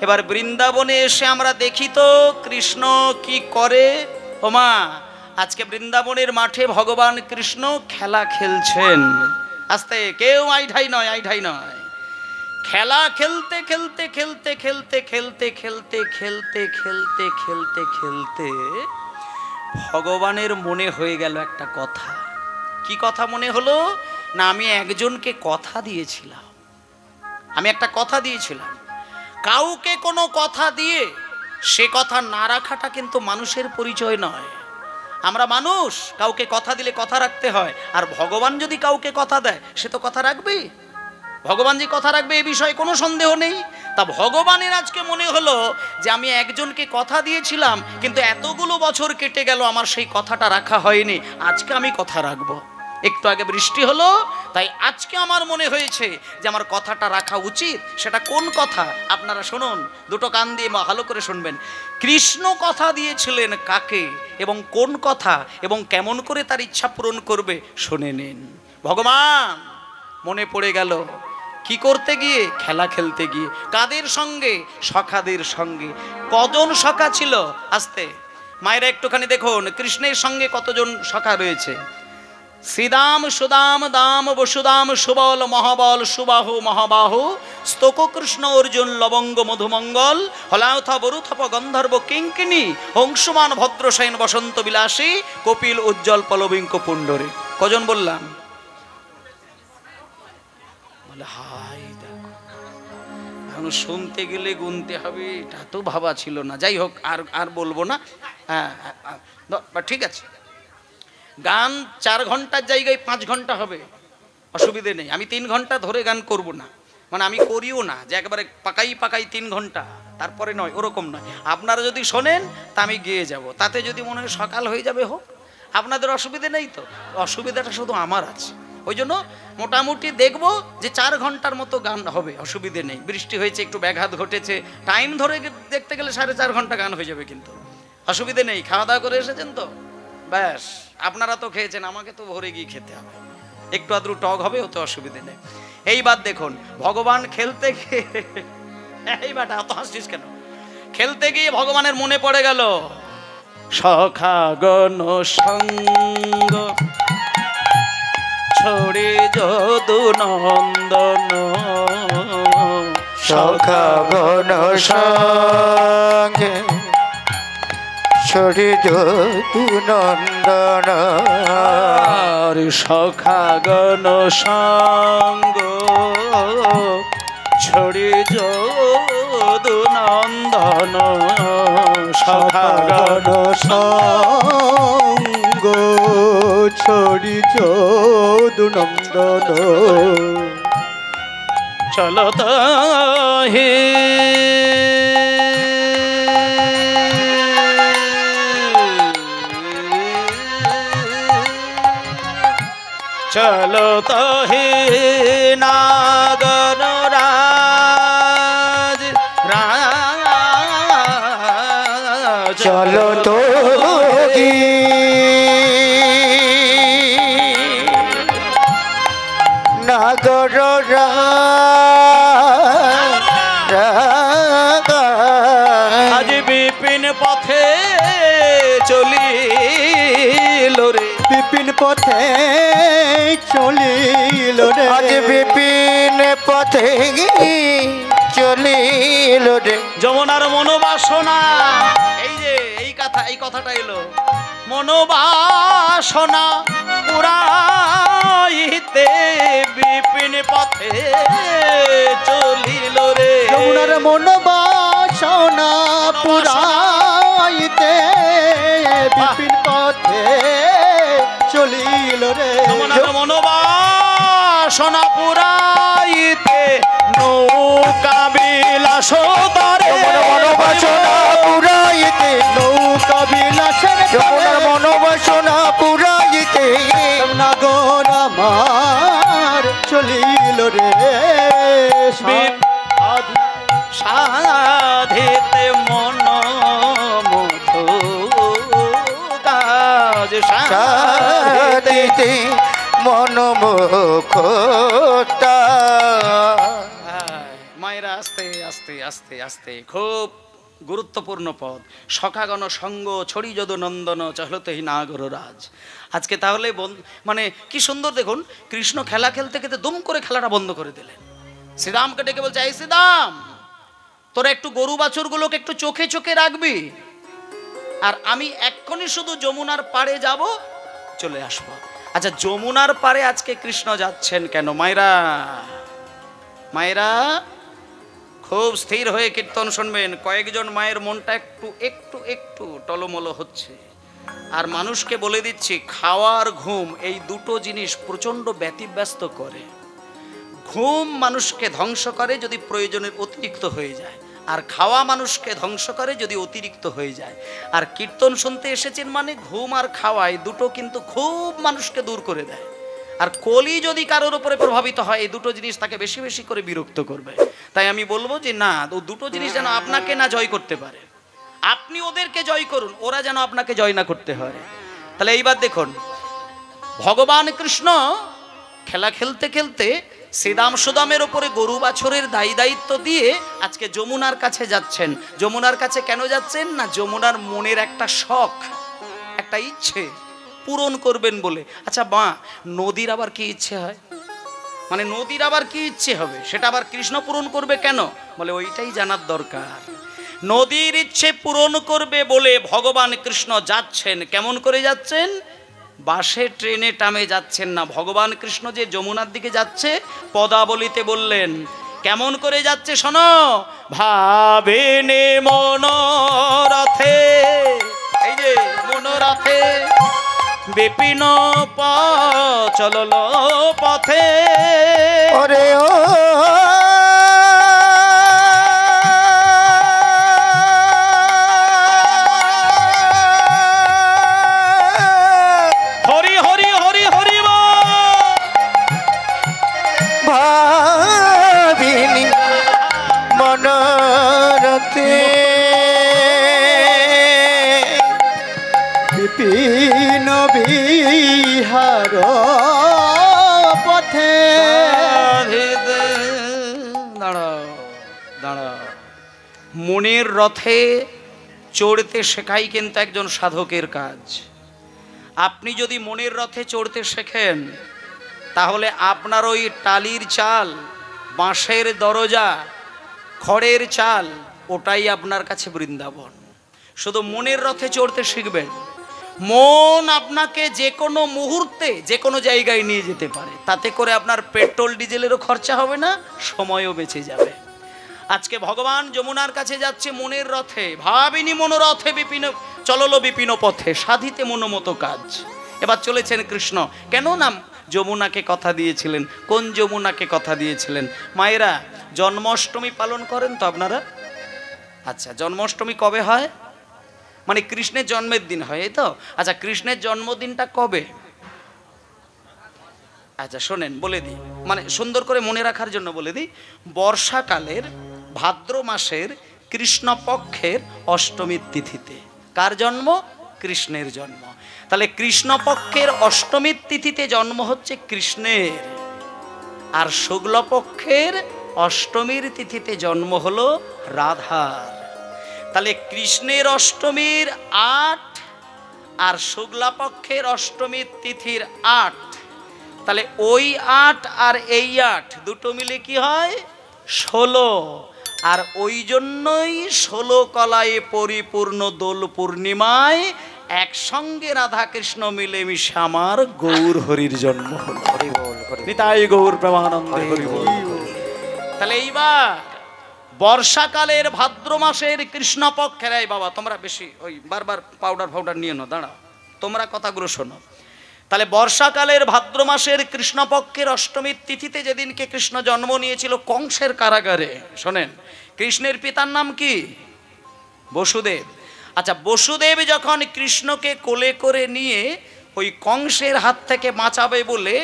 এবার বৃন্দাবনে এসে আমরা দেখি তো কৃষ্ণ কি করে। ওমা, আজকে বৃন্দাবনের মাঠে ভগবান কৃষ্ণ খেলা খেলছেন। আস্তে, কেউ আইঢাই নয়, আইঢাই নয়। খেলা খেলতে খেলতে খেলতে খেলতে খেলতে খেলতে খেলতে খেলতে খেলতে খেলতে ভগবানের মনে হয়ে গেল একটা কথা। কি কথা মনে হলো? না, আমি একজনকে কথা দিয়েছিলাম, আমি একটা কথা দিয়েছিলাম। কাউকে কোনো কথা দিয়ে সে কথা না রাখাটা কিন্তু মানুষের পরিচয় নয়। আমরা মানুষ, কাউকে কথা দিলে কথা রাখতে হয়। আর ভগবান যদি কাউকে কথা দেয় সে তো কথা রাখবেই। ভগবান যে কথা রাখবে এ বিষয়ে কোনো সন্দেহ নেই। তা ভগবানের আজকে মনে হলো যে আমি একজনকে কথা দিয়েছিলাম, কিন্তু এতগুলো বছর কেটে গেল আমার সেই কথাটা রাখা হয়নি, আজকে আমি কথা রাখবো। একটু আগে বৃষ্টি হলো, তাই আজকে আমার মনে হয়েছে যে আমার কথাটা রাখা উচিত। সেটা কোন কথা আপনারা শুনুন, দুটো কান দিয়ে ভালো করে শুনবেন। কৃষ্ণ কথা দিয়েছিলেন কাকে এবং কোন কথা এবং কেমন করে তার ইচ্ছা পূরণ করবে শুনে নিন। ভগবান মনে পড়ে গেল কি করতে গিয়ে? খেলা খেলতে গিয়ে। কাদের সঙ্গে? সখাদের সঙ্গে। কজন সখা ছিল? আস্তে মায়েরা একটুখানি দেখুন কৃষ্ণের সঙ্গে কতজন সখা রয়েছে। শ্রীদাম সুদাম দাম বসুদাম সুবল মহাবল সুবাহু মহাবাহু স্তোক কৃষ্ণ অর্জুন লবঙ্গ মধুমঙ্গল হলায়থা বরুথপ গন্ধর্ব কিঙ্কিনী অংশুমান ভদ্রসেন বসন্ত বিলাসী কপিল উজ্জ্বল পলবিঙ্ক পুণ্ডরে। কজন বললাম? হাই দেখো, এখন শুনতে গেলে গুনতে হবে, এটা তো ভাবা ছিল না। যাই হোক, আর বলবো না। হ্যাঁ, ঠিক আছে। গান 4 ঘন্টার জায়গায় 5 ঘন্টা হবে, অসুবিধে নেই। আমি 3 ঘন্টা ধরে গান করব না, মানে আমি করিও না যে একবারে পাকাই 3 ঘন্টা তারপরে নয়, ওরকম নয়। আপনারা যদি শোনেন তা আমি গেয়ে যাব, তাতে যদি মনে হয় সকাল হয়ে যাবে হোক, আপনাদের অসুবিধে নেই তো। অসুবিধাটা শুধু আমার আছে, ওই জন্য মোটামুটি দেখব যে 4 ঘন্টার মতো গান হবে, অসুবিধে নেই। বৃষ্টি হয়েছে, একটু ব্যাঘাত ঘটেছে, টাইম ধরে দেখতে গেলে 4.5 ঘন্টা গান হয়ে যাবে, কিন্তু অসুবিধে নেই। খাওয়া দাওয়া করে এসেছেন তো? ব্যাস, আপনারা তো খেয়েছেন, আমাকে তো ভরে গিয়ে খেতে হবে। একটু আদ্রু টক হবে, ওতে অসুবিধে নেই। এইবার দেখুন ভগবান খেলতে গিয়ে, এইবার এত হাসছিস কেন? খেলতে গিয়ে ভগবানের মনে পড়ে গেল সখাগণ সঙ্গ ছড়ে যদু নন্দন, সখাগণ সঙ্গে ছড়ে যদু নন্দন, সখাগণ সঙ্গ ছড়ে যদু নন্দন, সখাগণ সঙ্গ ছড়ে যদু নন্দন, চলত হে চলত হে নাগর রাজ রাজ, চলত নাগর আজ বিপিন পথে চলিল রে, বিপিন পথে চলিল রে, আজ বিপিন পথে চলিল রে, যমুনার মনোবাসনা। এই যে এই কথাটা এলো, মনোবাসনা পুরাইতে বিপিন পথে চলিল রে, যমুনার মনোবাসনা পুরাইতে বিপিন পথে চলিল রে, যমুনার মনোবাসনা পুরাইতে নৌকা বিলাস তারে, মনোবাসনা পুরাইতে নৌকা বিলাস, যমুনার মনোবাসনা পুরাইতে নাগর আমার চলিল রে, সাধিতে মন মধু কাজ, সাধিতে মন মুখটা। মায়েরা আস্তে আস্তে আস্তে আস্তে, খুব গুরুত্বপূর্ণ পদ। সখাগণ সঙ্গ ছড়ি যদু নন্দন চলতেই নাগর রাজ। আজকে তাহলে মানে কি সুন্দর দেখুন, কৃষ্ণ খেলা খেলতে খেলতে দুম করে খেলাটা বন্ধ করে দিলেন। শ্রীরামকে ডেকে বলছে, এই শ্রীরাম, তোরা একটু গরু বাছুরগুলোকে একটু চোখে চোখে রাখবি, আর আমি এক্ষুনি শুধু যমুনার পাড়ে যাব, চলে আসবো। আচ্ছা, যমুনার পাড়ে আজকে কৃষ্ণ যাচ্ছেন কেন? মায়েরা মায়েরা খুব স্থির হয়ে কীর্তন শুনবেন। কয়েকজন মায়ের মনটা একটু একটু একটু টলমলো হচ্ছে। আর মানুষকে বলে দিচ্ছি, খাওয়ার ঘুম এই দুটো জিনিস প্রচণ্ড ব্যতিব্যস্ত করে। ঘুম মানুষকে ধ্বংস করে যদি প্রয়োজনের অতিরিক্ত হয়ে যায়, আর খাওয়া মানুষকে ধ্বংস করে যদি অতিরিক্ত হয়ে যায়। আর কীর্তন শুনতে এসেছেন মানে ঘুম আর খাওয়াই দুটো কিন্তু খুব মানুষকে দূর করে দেয়। আর কলি যদি কারোর উপরে প্রভাবিত হয়, এই দুটো জিনিস তাকে বেশি বেশি করে বিরক্ত করবে। তাই আমি বলবো যে না, ও দুটো জিনিস যেন আপনাকে না জয় করতে পারে, আপনি ওদেরকে জয় করুন, ওরা যেন আপনাকে জয় না করতে হয়। তাহলে এইবার দেখুন, ভগবান কৃষ্ণ খেলা খেলতে খেলতে শ্রীদাম সুদামের ওপরে গরু বাছরের দায়ী দায়িত্ব দিয়ে আজকে যমুনার কাছে যাচ্ছেন। যমুনার কাছে কেন যাচ্ছেন না, যমুনার মনের একটা শখ, একটা ইচ্ছে পূরণ করবেন বলে। আচ্ছা মা, নদীর আবার কি ইচ্ছে হয়? মানে নদীর আবার কি ইচ্ছে হবে, সেটা আবার কৃষ্ণ পূরণ করবে কেন? বলে ওইটাই জানার দরকার। নদীর ইচ্ছে পূরণ করবে বলে ভগবান কৃষ্ণ যাচ্ছেন। কেমন করে যাচ্ছেন? বাসে ট্রেনে টামে যাচ্ছেন না। ভগবান কৃষ্ণ যে যমুনার দিকে যাচ্ছে পদাবলিতে বললেন। কেমন করে যাচ্ছে শোনো, ভাবেনে মনোরথে, এই যে মনোরথে বিপিন চলল পথে, ওরে ও হরি হরি হরি হরি ভাবিনি মনোরথে বিপিন বিহার পথে। দাঁড়াও দাঁড়াও, মনের রথে চড়তে শেখাই কিন্তু একজন সাধকের কাজ। আপনি যদি মনের রথে চড়তে শেখেন, তাহলে আপনার ওই টালির চাল, বাঁশের দরজা, খড়ের চাল, ওটাই আপনার কাছে বৃন্দাবন। শুধু মনের রথে চড়তে শিখবেন, মন আপনাকে যে কোনো মুহূর্তে যে কোনো জায়গায় নিয়ে যেতে পারে। তাতে করে আপনার পেট্রোল ডিজেলেরও খরচা হবে না, সময়ও বেঁচে যাবে। আজকে ভগবান যমুনার কাছে যাচ্ছে মনের রথে। ভাবিনি মনোরথে বিপিন চলল বিপিন পথে, সাধিতে মনোমতো কাজ। এবার চলেছেন কৃষ্ণ। কেন নাম যমুনাকে কথা দিয়েছিলেন? কোন যমুনাকে কথা দিয়েছিলেন? মায়েরা, জন্মাষ্টমী পালন করেন তো আপনারা? আচ্ছা, জন্মাষ্টমী কবে হয়? মানে কৃষ্ণের জন্মের দিন হয়, এই তো? আচ্ছা, কৃষ্ণের জন্মদিনটা কবে? আচ্ছা শোনেন, বলে দিই, মানে সুন্দর করে মনে রাখার জন্য বলে দিই। বর্ষাকালের ভাদ্র মাসের কৃষ্ণপক্ষের অষ্টমীর তিথিতে। কার জন্ম? কৃষ্ণের জন্ম। তাহলে কৃষ্ণপক্ষের অষ্টমীর তিথিতে জন্ম হচ্ছে কৃষ্ণের, আর শুক্লপক্ষের অষ্টমীর তিথিতে জন্ম হলো রাধার। তাহলে কৃষ্ণের অষ্টমীর 8 আর শুক্লাপক্ষের অষ্টমীর তিথির 8, তাহলে ওই 8 আর এই 8 দুটো মিলে কি হয়? 16। আর ওই জন্যই 16 কলায় পরিপূর্ণ দোল পূর্ণিমায় একসঙ্গে রাধা কৃষ্ণ মিলেমিশে আমার গৌর হরির জন্ম হলো। নিতাই গৌর প্রেমানন্দে হরি বল। তাহলে এইবার বর্ষাকালের ভাদ্র মাসের কৃষ্ণপক্ষের, এই বাবা তোমরা বেশি ওই বারবার পাউডার নিয়ে নাও, দাঁড়াও, তোমরা কথাগুলো শোনো। তাহলে বর্ষাকালের ভাদ্র মাসের কৃষ্ণপক্ষের অষ্টমীর তিথিতে যেদিনকে কৃষ্ণ জন্ম নিয়েছিল কংসের কারাগারে। শোনেন, কৃষ্ণের পিতার নাম কি? বসুদেব। আচ্ছা, বসুদেব যখন কৃষ্ণকে কোলে করে নিয়ে ওই কংসের হাত থেকে বাঁচাবে বলে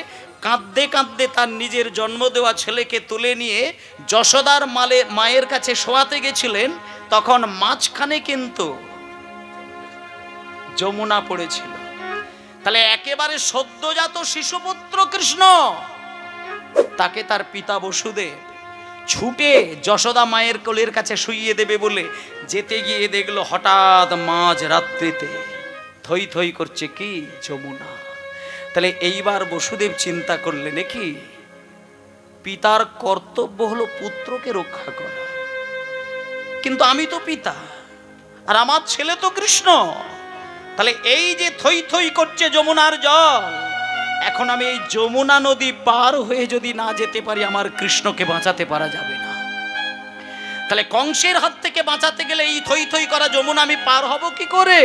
কাঁদতে কাঁদতে তার নিজের জন্ম দেওয়া ছেলেকে তুলে নিয়ে যশোদার মায়ের কাছে শোয়াতে গেছিলেন, তখন মাঝখানে কিন্তু যমুনা পড়েছিল। তাহলে একেবারে সদ্যজাত শিশুপুত্র কৃষ্ণ, তাকে তার পিতা বসুদেব ছুটে যশোদা মায়ের কোলের কাছে শুইয়ে দেবে বলে যেতে গিয়ে দেখলো হঠাৎ মাঝ রাত্রিতে থই থই করছে কি যমুনা। তাহলে এইবার বসুদেব চিন্তা করলে নাকি পিতার কর্তব্য হলো পুত্রকে রক্ষা করা, কিন্তু আমি তো পিতা আর আমার ছেলে তো কৃষ্ণ। তাহলে এই যে থই থই করছে যমুনার জল, এখন আমি এই যমুনা নদী পার হয়ে যদি না যেতে পারি আমার কৃষ্ণকে বাঁচাতে পারা যাবে না। তাহলে কংসের হাত থেকে বাঁচাতে গেলে এই থই থই করা যমুনা আমি পার হব কি করে?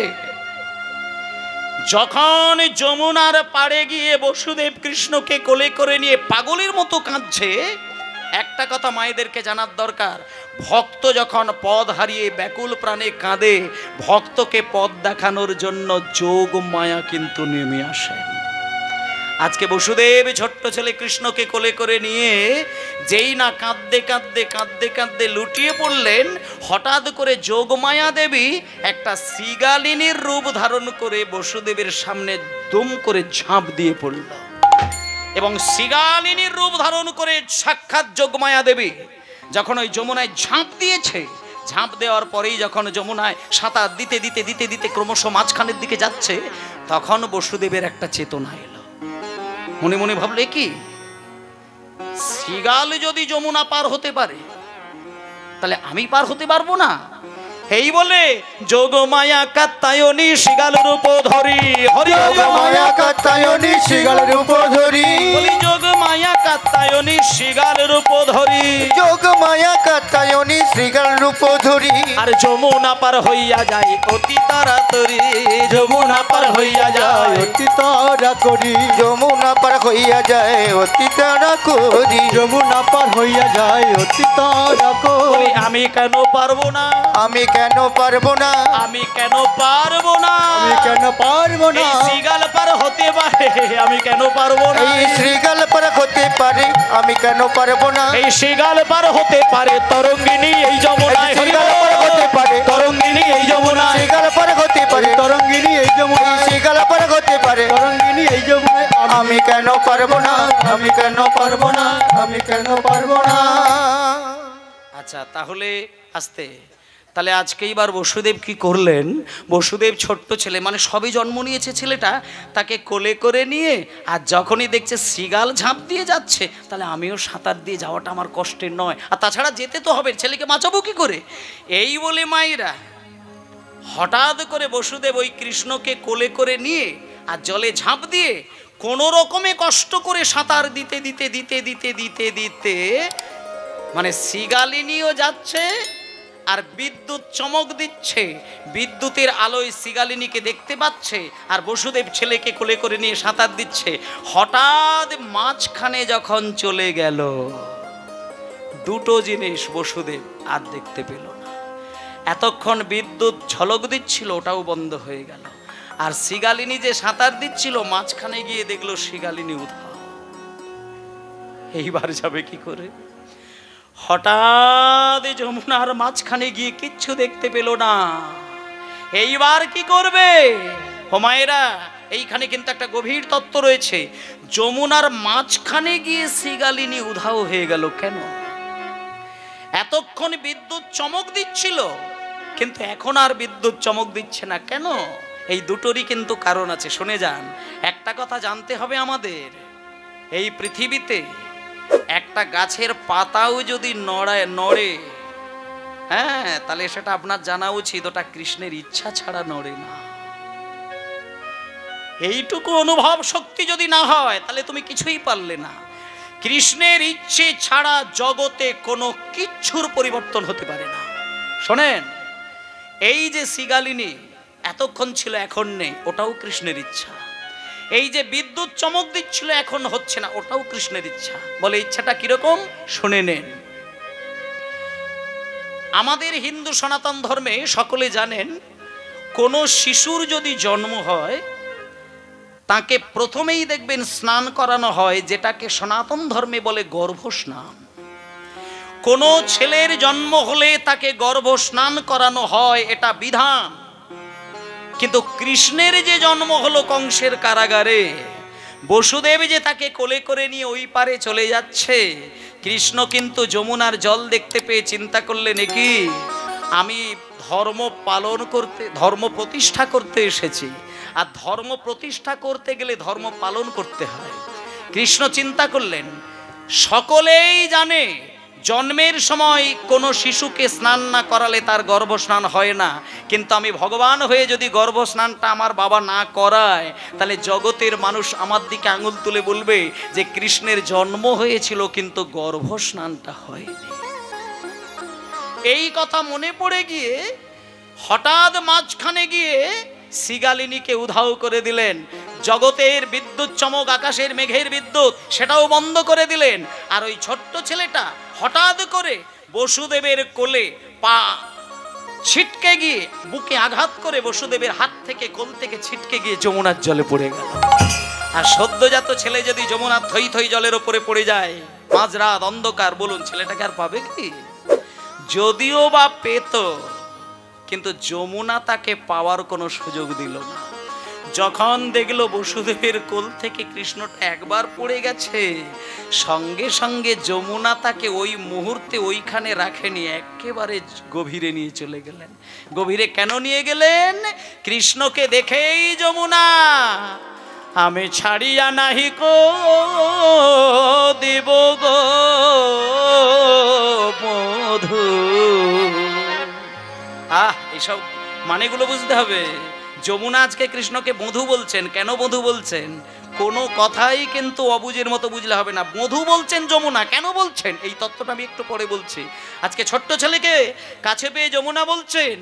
যখন যমুনার পাড়ে গিয়ে বসুদেব কৃষ্ণকে কোলে করে নিয়ে পাগলের মতো কাঁদছে, একটা কথা মায়েদেরকে জানার দরকার, ভক্ত যখন পদ হারিয়ে ব্যাকুল প্রাণে কাঁদে, ভক্তকে পদ দেখানোর জন্য যোগ মায়া কিন্তু নেমে আসেন। আজকে বসুদেব ছোট্ট ছেলে কৃষ্ণকে কোলে করে নিয়ে যেই না কাঁদতে কাঁদতে কাঁদতে কাঁদতে লুটিয়ে পড়লেন, হঠাৎ করে যোগমায়া দেবী একটা শ্রীগালিনীর রূপ ধারণ করে বসুদেবের সামনে দুম করে ঝাঁপ দিয়ে পড়ল। এবং শ্রীগালিনীর রূপ ধারণ করে সাক্ষাৎ যোগমায়া দেবী যখন ওই যমুনায় ঝাঁপ দিয়েছে, ঝাঁপ দেওয়ার পরেই যখন যমুনায় সাঁতার দিতে দিতে দিতে দিতে ক্রমশ মাঝখানের দিকে যাচ্ছে, তখন বসুদেবের একটা চেতনা এলো। মনে মনে ভাবলে কি, শ্রীগাল যদি যমুনা পার হতে পারে তাহলে আমি পার হতে পারবো না? এই বলে যোগমায়া কাত্তায়নী শ্রীগাল রূপ ধরি, হরি যোগমায়া কাত্তায়নী শ্রীগাল রূপ ধরি, বলি যোগমায়া কাত্তায়নী শ্রীগাল রূপ ধরি, যোগমায়া কাত্তায়নী শ্রীগাল রূপ ধরি। আর যমুনা পার হইয়া যায় অতি তাড়াতাড়ি, যমুনা পার হইয়া যায় অতি তাড়া করি, যমুনা পার হইয়া যায় অতি তাড়া করি, যমুনা পার হইয়া যায় অতি তাড়া করি। আমি কেন পারবো না? আমি কেন পারবো না? আমি কেন পারবো না? আমি কেন পারবো না? এই শ্রীগাল পার হতে পারে, আমি কেন পারবো না? এই শ্রীগাল পার হতে পারে, আমি কেন পারবো না? এই শ্রীগাল পার হতে পারে তরঙ্গিনী এই যমুনায়, শ্রীগাল পার হতে পারে তরঙ্গিনী এই যমুনায়, শ্রীগাল পার হতে পারে তরঙ্গিনী এই যমুনায়, শ্রীগাল পার হতে পারে তরঙ্গিনী এই যমুনায়। আমি কেন পারবো না? আমি কেন পারবো না? আমি কেন পারবো না? আচ্ছা তাহলে আসতে, তাহলে আজকে এইবার বসুদেব কি করলেন, বসুদেব ছোট্ট ছেলে মানে সবই জন্ম নিয়েছে ছেলেটা, তাকে কোলে করে নিয়ে আর যখনই দেখছে শ্রীগাল ঝাঁপ দিয়ে যাচ্ছে, তাহলে আমিও সাঁতার দিয়ে যাওয়াটা আমার কষ্টের নয়, আর তাছাড়া যেতে তো হবে, ছেলেকে বাঁচাবো কি করে? এই বলে মায়েরা হঠাৎ করে বসুদেব ওই কৃষ্ণকে কোলে করে নিয়ে আর জলে ঝাঁপ দিয়ে কোনো রকমে কষ্ট করে সাঁতার দিতে দিতে দিতে দিতে দিতে দিতে মানে শ্রীগালিনীও যাচ্ছে আর বিদ্যুৎ চমক দিচ্ছে, বিদ্যুতের আলোয় শ্রীগালিনীকে দেখতে পাচ্ছে আর বসুদেব ছেলেকে কোলে করে নিয়ে সাঁতার দিচ্ছে। হঠাৎ মাঝখানে যখন চলে গেল, দুটো জিনিস বসুদেব আর দেখতে পেল না। এতক্ষণ বিদ্যুৎ ঝলক দিচ্ছিল, ওটাও বন্ধ হয়ে গেল, আর শ্রীগালিনী যে সাঁতার দিচ্ছিল মাঝখানে গিয়ে দেখলো শ্রীগালিনী উধাও। এইবার যাবে কি করে? হঠাৎ যমুনার মাঝখানে গিয়ে কিচ্ছু দেখতে পেল না, এইবার কি করবে? হোমায়েরা এইখানে কিন্তু একটা গভীর তত্ত্ব রয়েছে, যমুনার মাঝখানে গিয়ে শ্রীগালিনী উধাও হয়ে গেল কেন? এতক্ষণ বিদ্যুৎ চমক দিচ্ছিল কিন্তু এখন আর বিদ্যুৎ চমক দিচ্ছে না কেন? এই দুটোরই কিন্তু কারণ আছে, শুনে যান। একটা কথা জানতে হবে আমাদের, এই পৃথিবীতে একটা গাছের পাতাও যদি নড়ে, হ্যাঁ, তাহলে সেটা আপনার জানা উচিত ওটা কৃষ্ণের ইচ্ছা ছাড়া নড়ে না। এইটুকু অনুভব শক্তি যদি না হয় তাহলে তুমি কিছুই পারলে না। কৃষ্ণের ইচ্ছে ছাড়া জগতে কোনো কিচ্ছুর পরিবর্তন হতে পারে না। শোনেন, এই যে শ্রীগালিনী এতক্ষণ ছিল এখন নেই, ওটাও কৃষ্ণের ইচ্ছা। এই যে বিদ্যুৎ চমক দিচ্ছিল এখন হচ্ছে না, ওটাও কৃষ্ণের ইচ্ছা। বলে ইচ্ছাটা কিরকম শুনে নেন। আমাদের হিন্দু সনাতন ধর্মে সকলে জানেন, কোনো শিশুর যদি জন্ম হয় তাকে প্রথমেই দেখবেন স্নান করানো হয়, যেটাকে সনাতন ধর্মে বলে গর্ভ স্নান। কোনো ছেলের জন্ম হলে তাকে গর্ভ স্নান করানো হয়, এটা বিধান। কিন্তু কৃষ্ণের যে জন্ম হলো কংসের কারাগারে, বসুদেব যে তাকে কোলে করে নিয়ে ওই পারে চলে যাচ্ছে, কৃষ্ণ কিন্তু যমুনার জল দেখতে পেয়ে চিন্তা করলেন, কি আমি ধর্ম পালন করতে, ধর্ম প্রতিষ্ঠা করতে এসেছি, আর ধর্ম প্রতিষ্ঠা করতে গেলে ধর্ম পালন করতে হয়। কৃষ্ণ চিন্তা করলেন, সকলেই জানে জন্মের সময় কোনো শিশুকে স্নান না করালে তার গর্ভ স্নান হয় না, কিন্তু আমি ভগবান হয়ে যদি গর্ভ স্নানটা আমার বাবা না করায়, তাহলে জগতের মানুষ আমার দিকে আঙুল তুলে বলবে যে কৃষ্ণের জন্ম হয়েছিল কিন্তু গর্ভ স্নানটা হয়নি। এই কথা মনে পড়ে গিয়ে হঠাৎ মাঝখানে গিয়ে শিগালিনীকে উধাও করে দিলেন। জগতের বিদ্যুৎ চমক, আকাশের মেঘের বিদ্যুৎ, সেটাও বন্ধ করে দিলেন। আর ওই ছোট্ট ছেলেটা হঠাৎ করে বসুদেবের কোলে পা ছিটকে গিয়ে বুকে আঘাত করে বসুদেবের হাত থেকে, কোল থেকে ছিটকে গিয়ে যমুনার জলে পড়ে গেল। আর সদ্যজাত ছেলে যদি যমুনার থই থই জলের ওপরে পড়ে যায়, মাঝরাত অন্ধকার, বলুন ছেলেটাকে আর পাবে কি? যদিও বা পেত, কিন্তু যমুনা তাকে পাওয়ার কোনো সুযোগ দিল না। যখন দেখলো বসুদেবের কোল থেকে কৃষ্ণটা একবার পড়ে গেছে, সঙ্গে সঙ্গে যমুনা তাকে ওই মুহূর্তে ওইখানে রাখেনি, একেবারে গভীরে নিয়ে চলে গেলেন। গভীরে কেন নিয়ে গেলেন? কৃষ্ণকে দেখেই যমুনা আমি ছাড়িয়া নাহি কো দেব গো মধু। এইসব মানেগুলো বুঝতে হবে। যমুনা আজকে কৃষ্ণকে বধূ বলছেন। কেন বধূ বলছেন? কোনো কথাই কিন্তু অবুঝের মতো বুঝলে হবে না। বধূ বলছেন যমুনা, কেন বলছেন এই তত্ত্বটা আমি একটু পরে বলছি। আজকে ছোট্ট ছেলেকে কাছে পেয়ে যমুনা বলছেন,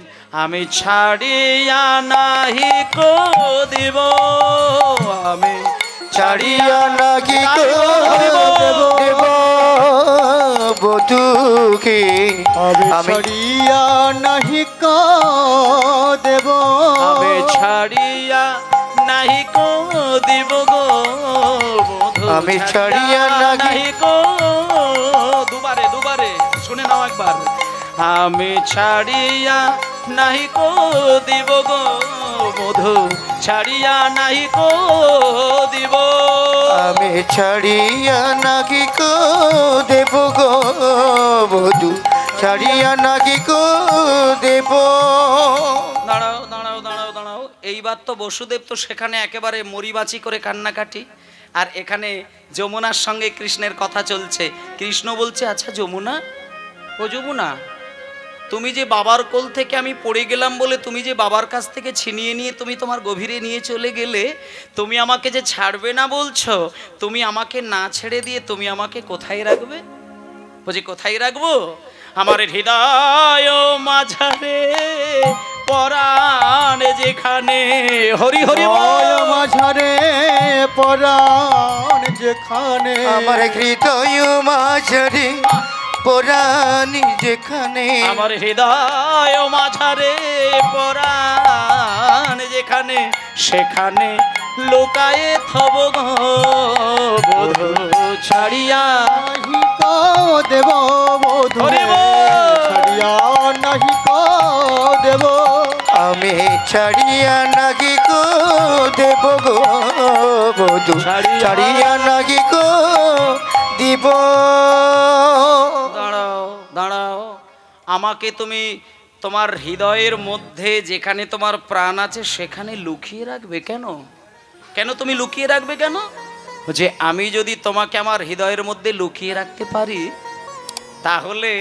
আমি ছাড়িয়া নাহি কো দিব, আমি ছাড়িয়া নাহি কো দেব বধূকে, আমি ছাড়িয়া নাহি কো দেব, আমি ছাড়িয়া নাহি কো দিব গো বধূ, আমি ছাড়িয়া নাহি কো। দুবারে দুবারে শুনে নাও একবার। আমি ছাড়িয়া নাহি কো দিব গো বধূ, ছাড়িয়া নাহি কো দিব, আমি ছাড়িয়া নাহি কো দেব গো বধূ, ছাড়িয়া নাহি কো দেব। দাঁড়াও দাঁড়াও দাঁড়াও দাঁড়াও। এইবার তো বসুদেব তো সেখানে একেবারে মরিবাচি করে কান্নাকাটি, আর এখানে যমুনার সঙ্গে কৃষ্ণের কথা চলছে। কৃষ্ণ বলছে, আচ্ছা যমুনা, ও যমুনা, তুমি যে বাবার কোল থেকে আমি পড়ে গেলাম বলে তুমি যে বাবার কাছ থেকে ছিনিয়ে নিয়ে তুমি তোমার গভীরে নিয়ে চলে গেলে, তুমি আমাকে যে ছাড়বে না বলছো, তুমি আমাকে না ছেড়ে দিয়ে তুমি আমাকে কোথায় রাখবে? বলছি কোথায় রাখবো? আমার হৃদয় মাঝারে পরাণ যেখানে, হরি হরি মাঝারে পরাণ যেখানে, আমার হৃদয় মাঝারে পরাণ যেখানে, আমার হৃদয় মাঝারে পরাণ যেখানে, সেখানে লোকায়ে থব গো বধূ, ছাড়িয়া নাহি কো দেব বধূ, ছাড়িয়া নাহি কো দেব, আমি ছাড়িয়া নাহি কো দেব গো বধূ, ছাড়িয়া নাহি কো দিব। দাঁড়াও দাঁড়াও, আমাকে তুমি তোমার হৃদয়ের মধ্যে যেখানে তোমার প্রাণ আছে সেখানে লুকিয়ে রাখবে কেন? কেন তুমি লুকিয়ে রাখবে কেন? যে আমি যদি তোমাকে আমার হৃদয়ের মধ্যে লুকিয়ে রাখতে পারি, তাহলে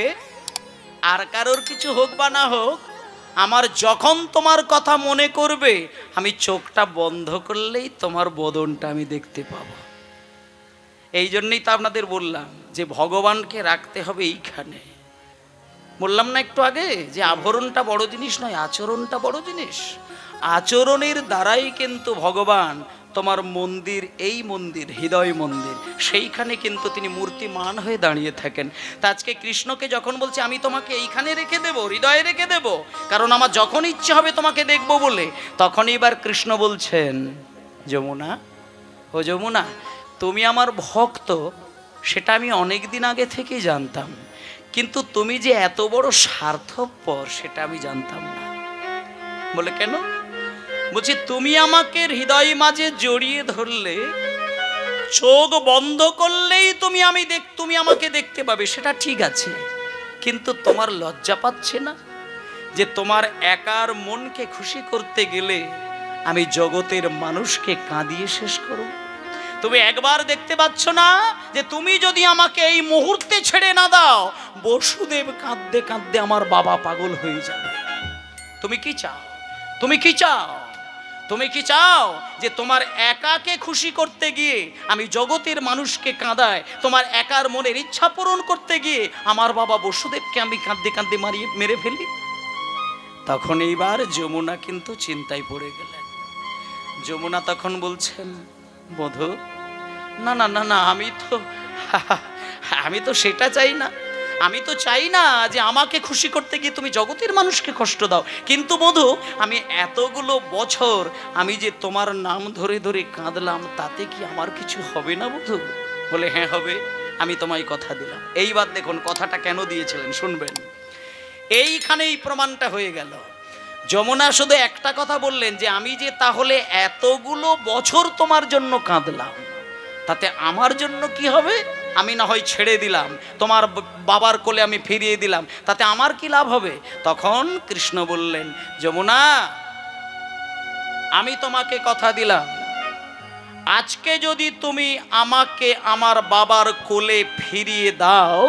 আর কারোর কিছু হোক বা না হোক, আমার যখন তোমার কথা মনে করবে, আমি চোখটা বন্ধ করলেই তোমার বদনটা আমি দেখতে পাবো। এই জন্যই তো আপনাদের বললাম যে ভগবানকে রাখতে হবে এইখানে। বললাম না একটু আগে যে আভরণটা বড় জিনিস নয়, আচরণটা বড় জিনিস। আচরণের দ্বারাই কিন্তু ভগবান তোমার মন্দির, এই মন্দির হৃদয় মন্দির, সেইখানে কিন্তু তিনি মূর্তিমান হয়ে দাঁড়িয়ে থাকেন। তা আজকে কৃষ্ণকে যখন বলছে আমি তোমাকে এইখানে রেখে দেব, হৃদয়ে রেখে দেব, কারণ আমার যখন ইচ্ছে হবে তোমাকে দেখব বলে, তখন এবার কৃষ্ণ বলছেন, যমুনা, ও যমুনা, তুমি আমার ভক্ত সেটা আমি অনেক দিন আগে থেকেই জানতাম, কিন্তু তুমি যে এত বড় স্বার্থপর সেটা আমি জানতাম না। বলে কেন? বলছি তুমি আমাকে হৃদয় মাঝে জড়িয়ে ধরলে, চোখ বন্ধ করলেই তুমি আমাকে দেখতে পাবে, সেটা ঠিক আছে, কিন্তু তোমার লজ্জা পাচ্ছে না যে তোমার একার মনকে খুশি করতে গেলে আমি জগতের মানুষকে কাঁদিয়ে শেষ করব? তুমি একবার দেখতে পাচ্ছ না যে তুমি যদি আমাকে এই মুহূর্তে ছেড়ে না দাও, বসুদেব কাঁদতে কাঁদতে আমার বাবা পাগল হয়ে যাবে। তুমি কি চাও? তুমি কি চাও? তুমি কি চাও যে তোমার একাকে খুশি করতে গিয়ে আমি জগতের মানুষকে কাঁদায়, তোমার একার মনের ইচ্ছা পূরণ করতে গিয়ে আমার বাবা বসুদেবকে আমি কাঁদতে কাঁদতে মেরে ফেলি? তখন এইবার যমুনা কিন্তু চিন্তায় পড়ে গেলেন। যমুনা তখন বলছেন, বধূ, না না না না, আমি তো সেটা চাই না। আমি তো চাই না যে আমাকে খুশি করতে গিয়ে তুমি জগতের মানুষকে কষ্ট দাও, কিন্তু বধূ, আমি এতগুলো বছর আমি যে তোমার নাম ধরে ধরে কাঁদলাম, তাতে কি আমার কিছু হবে না বধূ? বলে, হ্যাঁ হবে, আমি তোমায় কথা দিলাম। এইবার দেখুন কথাটা কেন দিয়েছিলেন, শুনবেন। এইখানেই প্রমাণটা হয়ে গেল। যমুনা শুধু একটা কথা বললেন যে আমি যে তাহলে এতগুলো বছর তোমার জন্য কাঁদলাম, তাতে আমার জন্য কি হবে? আমি না হয় ছেড়ে দিলাম, তোমার বাবার কোলে আমি ফিরিয়ে দিলাম, তাতে আমার কি লাভ হবে? তখন কৃষ্ণ বললেন, যমুনা, আমি তোমাকে কথা দিলাম, আজকে যদি তুমি আমাকে আমার বাবার কোলে ফিরিয়ে দাও,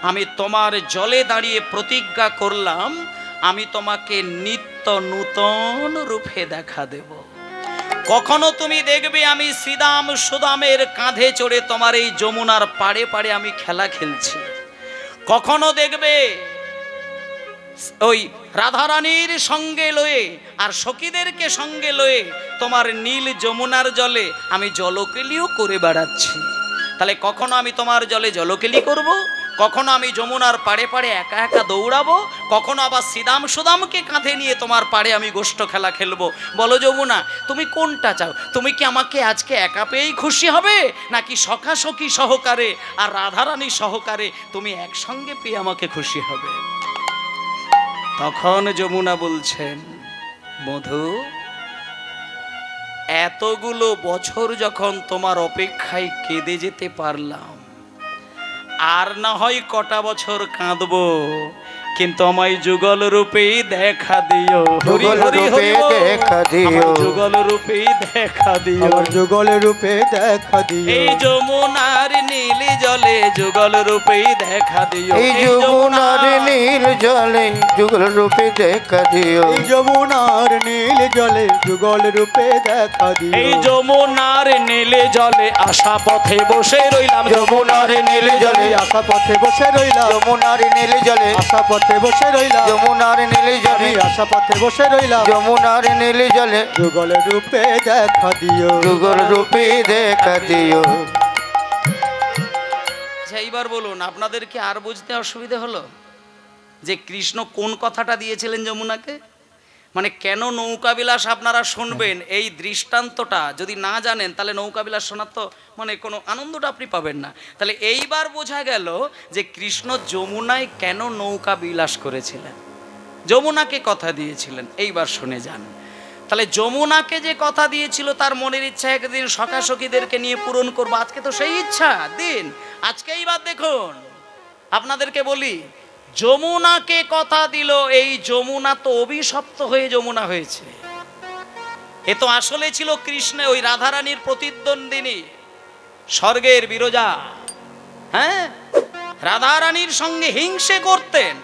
আমি তোমার জলে দাঁড়িয়ে প্রতিজ্ঞা করলাম, আমি তোমাকে নিত্য নূতন রূপে দেখা দেব। কখনো তুমি দেখবে আমি শ্রীদাম সুদামের কাঁধে চড়ে তোমার এই যমুনার পাড়ে পাড়ে আমি খেলা খেলছি। কখনো দেখবে ওই রাধারানীর সঙ্গে লয়ে আর সখীদেরকে সঙ্গে লয়ে তোমার নীল যমুনার জলে আমি জলকেলিও করে বেড়াচ্ছি। তাহলে কখনো আমি তোমার জলে জলকেলি করব, কখনো আমি যমুনার পাড়ে পাড়ে একা একা দৌড়াবো, কখনো আবার শ্রীদাম সুদামকে কাঁধে নিয়ে তোমার পাড়ে আমি গোষ্ঠ খেলা খেলবো। বলো যমুনা, তুমি কোনটা চাও? তুমি কি আমাকে আজকে একা পেয়েই খুশি হবে, নাকি সখা সখী সহকারে আর রাধারানী সহকারে তুমি একসঙ্গে পেয়ে আমাকে খুশি হবে? তখন যমুনা বলছেন, মধু, এতগুলো বছর যখন তোমার অপেক্ষায় কেঁদে যেতে পারলাম, আর না হয় কটা বছর কাঁদবো, কিন্তু আমায় যুগল রূপেই দেখা দিও। যুগল রূপে দেখা দিও, যুগল রূপেই দেখা দিও, আমার যুগল রূপে দেখা দিও। এই যমুনার নীল জলে যুগল রূপেই দেখা দিও, এই যমুনার নীল জলে যুগল রূপে দেখা দিও, এই যমুনার নীল জলে যুগল রূপে দেখা দিও। এই যমুনার নীল জলে আশা পথে বসে রইলাম, যমুনার নীল জলে আশা পথে বসে রইলাম, যমুনার নীল জলে আশা পথে বসে রইলাম, যমুনার নীল জলে আশা পথে বসে রইলাম, যমুনার নীল জলে যুগল রূপে দেখা দিও, যুগল রূপে দেখা দিও। এইবার বলুন, আপনাদের কি আর বুঝতে অসুবিধা হলো যে কৃষ্ণ কোন কথাটা দিয়েছিলেন যমুনাকে? মানে কেন নৌকাবিলাস আপনারা শুনবেন, এই দৃষ্টান্তটা যদি না জানেন তাহলে নৌকাবিলাস শোনার তো মানে কোনো আনন্দটা আপনি পাবেন না। তাহলে এইবার বোঝা গেল যে কৃষ্ণ যমুনায় কেন নৌকা বিলাস করেছিলেন, যমুনাকে কথা দিয়েছিলেন। এইবার শুনে যান। তাহলে যমুনাকে যে কথা দিয়েছিল তার মনের ইচ্ছা একদিন সখা সখীদেরকে নিয়ে পূরণ করবো, আজকে তো সেই ইচ্ছা দিন। আজকে এইবার দেখুন, আপনাদেরকে বলি, যমুনাকে কথা দিল, এই যমুনা তো অভিশপ্ত হয়ে যমুনা হয়েছে। এ তো আসলে ছিল কৃষ্ণ ওই রাধারানীর প্রতিদ্বন্দ্বিনী, স্বর্গের বিরজা। হ্যাঁ, রাধারানীর সঙ্গে হিংসে করতেন,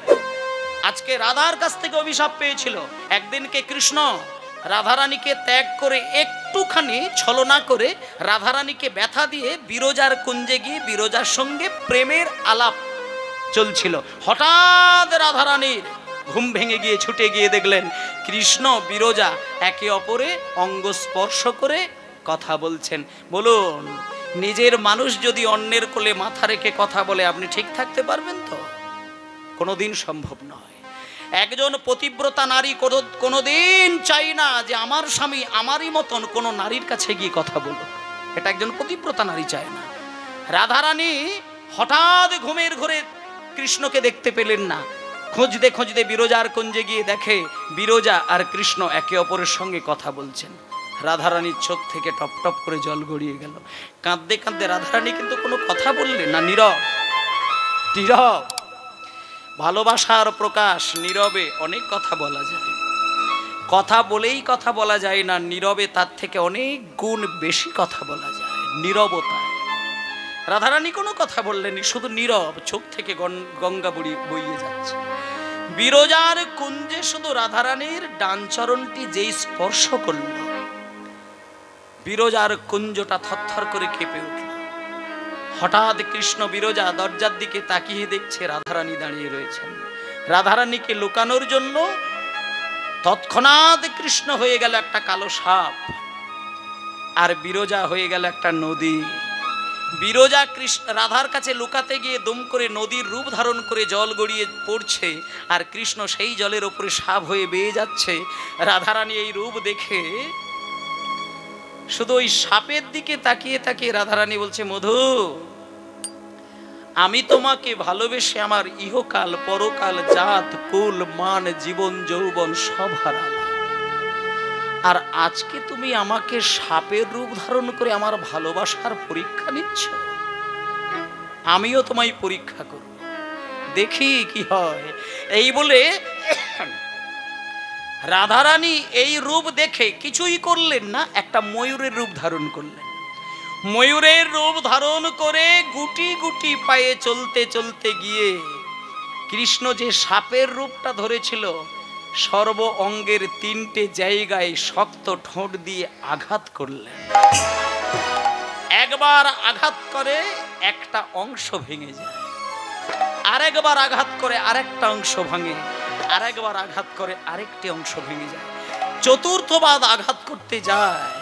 আজকে রাধার কাছ থেকে অভিশাপ পেয়েছিল। একদিনকে কৃষ্ণ রাধারানীকে ত্যাগ করে একটুখানি ছলনা করে রাধারানীকে ব্যথা দিয়ে বিরজার কুঞ্জে গিয়ে বিরজার সঙ্গে প্রেমের আলাপ চলছিল। হঠাৎ রাধারানীর ঘুম ভেঙে গিয়ে ছুটে গিয়ে দেখলেন কৃষ্ণ বিরজা একে অপরে অঙ্গ স্পর্শ করে কথা বলছেন। বলুন, নিজের মানুষ যদি অন্যের কোলে মাথা রেখে কথা বলে আপনি ঠিক থাকতে পারবেন তো? কোনোদিন সম্ভব নয়। একজন পতিব্রতা নারী কোনোদিন চাই না যে আমার স্বামী আমারই মতন কোনো নারীর কাছে গিয়ে কথা বলুক, এটা একজন পতিব্রতা নারী চায় না। রাধারানী হঠাৎ ঘুমের ঘোরে কৃষ্ণকে দেখতে পেলেন না, খুঁজতে খুঁজতে বিরজার কুঞ্জে গিয়ে দেখে বিরজা আর কৃষ্ণ একে অপরের সঙ্গে কথা বলছেন। রাধারানীর চোখ থেকে টপ টপ করে জল গড়িয়ে গেল। কাঁদতে কাঁদতে রাধারানী কিন্তু কোনো কথা বললেন না, নীরব নীরব। ভালোবাসার প্রকাশ নীরবে অনেক কথা বলা যায়, কথা বলেই কথা বলা যায় না, নীরবে তার থেকে অনেক গুণ বেশি কথা বলা যায় নীরবতায়। রাধারানী কোনো কথা বললেনি, শুধু নীরব, চোখ থেকে গঙ্গা বইয়ে যাচ্ছে। বিরজার কুঞ্জে শুধু রাধারানীর ডান চরণটি যেই স্পর্শ করল, বিরজার কুঞ্জটা থরথর করে কেঁপে উঠল। হঠাৎ কৃষ্ণ বিরজা দরজার দিকে তাকিয়ে দেখছে রাধারানী দাঁড়িয়ে রয়েছেন। রাধারানীকে লুকানোর জন্য তৎক্ষণাৎ কৃষ্ণ হয়ে গেল একটা কালো সাপ, আর বিরজা হয়ে গেল একটা নদী। বিরজা কৃষ্ণ রাধার কাছে লুকাতে গিয়ে দুম করে নদীর রূপ ধারণ করে জল গড়িয়ে পড়ছে, আর কৃষ্ণ সেই জলের উপরে সাপ হয়ে বেয়ে যাচ্ছে। রাধারানী এই রূপ দেখে শুধু ওই সাপের দিকে তাকিয়ে তাকিয়ে রাধারানী বলছে, মধু, আমি তোমাকে ভালোবেসে আমার ইহকাল পরকাল জাত কুল মান জীবন যৌবন সব হারালাম, আর আজকে তুমি আমাকে সাপের রূপ ধারণ করে আমার ভালোবাসার পরীক্ষা নিচ্ছ। আমিও তোমায় পরীক্ষা করব, দেখি কি হয়। এই বলে রাধারানী এই রূপ দেখে কিছুই করলেন না, একটা ময়ূরের রূপ ধারণ করলেন। ময়ূরের রূপ ধারণ করে গুটি গুটি পায়ে চলতে চলতে গিয়ে কৃষ্ণ যে সাপের রূপটা ধরেছিল, সর্ব অঙ্গের 3টে জায়গায় শক্ত ঠোঁট দিয়ে আঘাত করলেন। একবার আঘাত করে একটা অংশ ভেঙে যায়, আরেকবার আঘাত করে আরেকটা অংশ ভাঙে, আরেকবার আঘাত করে আরেকটি অংশ ভেঙে যায়। চতুর্থবার আঘাত করতে যায়,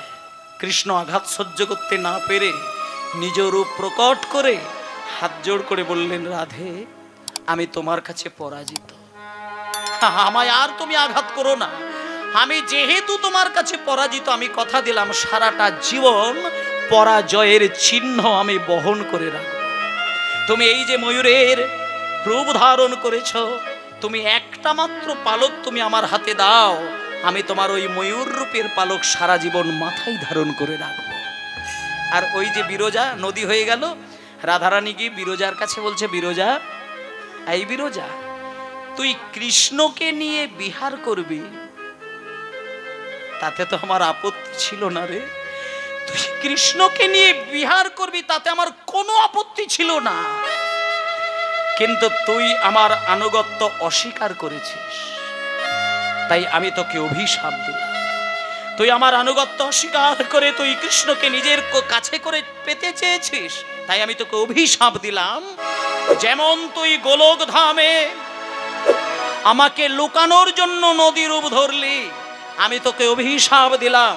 কৃষ্ণ আঘাত সহ্য করতে না পেরে নিজ রূপ প্রকট করে হাত জোড় করে বললেন, রাধে, আমি তোমার কাছে পরাজিত, আমায় আর তুমি আঘাত করো না। আমি যেহেতু তোমার কাছে পরাজিত, আমি কথা দিলাম সারাটা জীবন পরাজয়ের চিহ্ন আমি বহন করে রাখব। তুমি এই যে ময়ূরের রূপ ধারণ করেছ, তুমি একটা মাত্র পালক তুমি আমার হাতে দাও, আমি তোমার ওই ময়ূর রূপের পালক সারা জীবন মাথায় ধারণ করে রাখব। আর ওই যে বিরজা নদী হয়ে গেল। রাধারানী গিয়ে বিরজার কাছে বলছে, বিরজা, এই বিরজা, তুই কৃষ্ণকে নিয়ে বিহার করবি, তাতে তো আমার আপত্তি ছিল না রে। তুই কৃষ্ণকে নিয়ে বিহার করবি, তাতে আমার কোনো আপত্তি ছিল না, কিন্তু তুই আমার আনুগত্য অস্বীকার করেছিস, তাই আমি তোকে অভিশাপ দিলাম। তুই আমার আনুগত্য অস্বীকার করে তুই কৃষ্ণকে নিজের কাছে করে পেতে চেয়েছিস, তাই আমি তোকে অভিশাপ দিলাম। যেমন তুই গোলক ধামে আমাকে লুকানোর জন্য নদী রূপ ধরলি, আমি তোকে অভিশাপ দিলাম,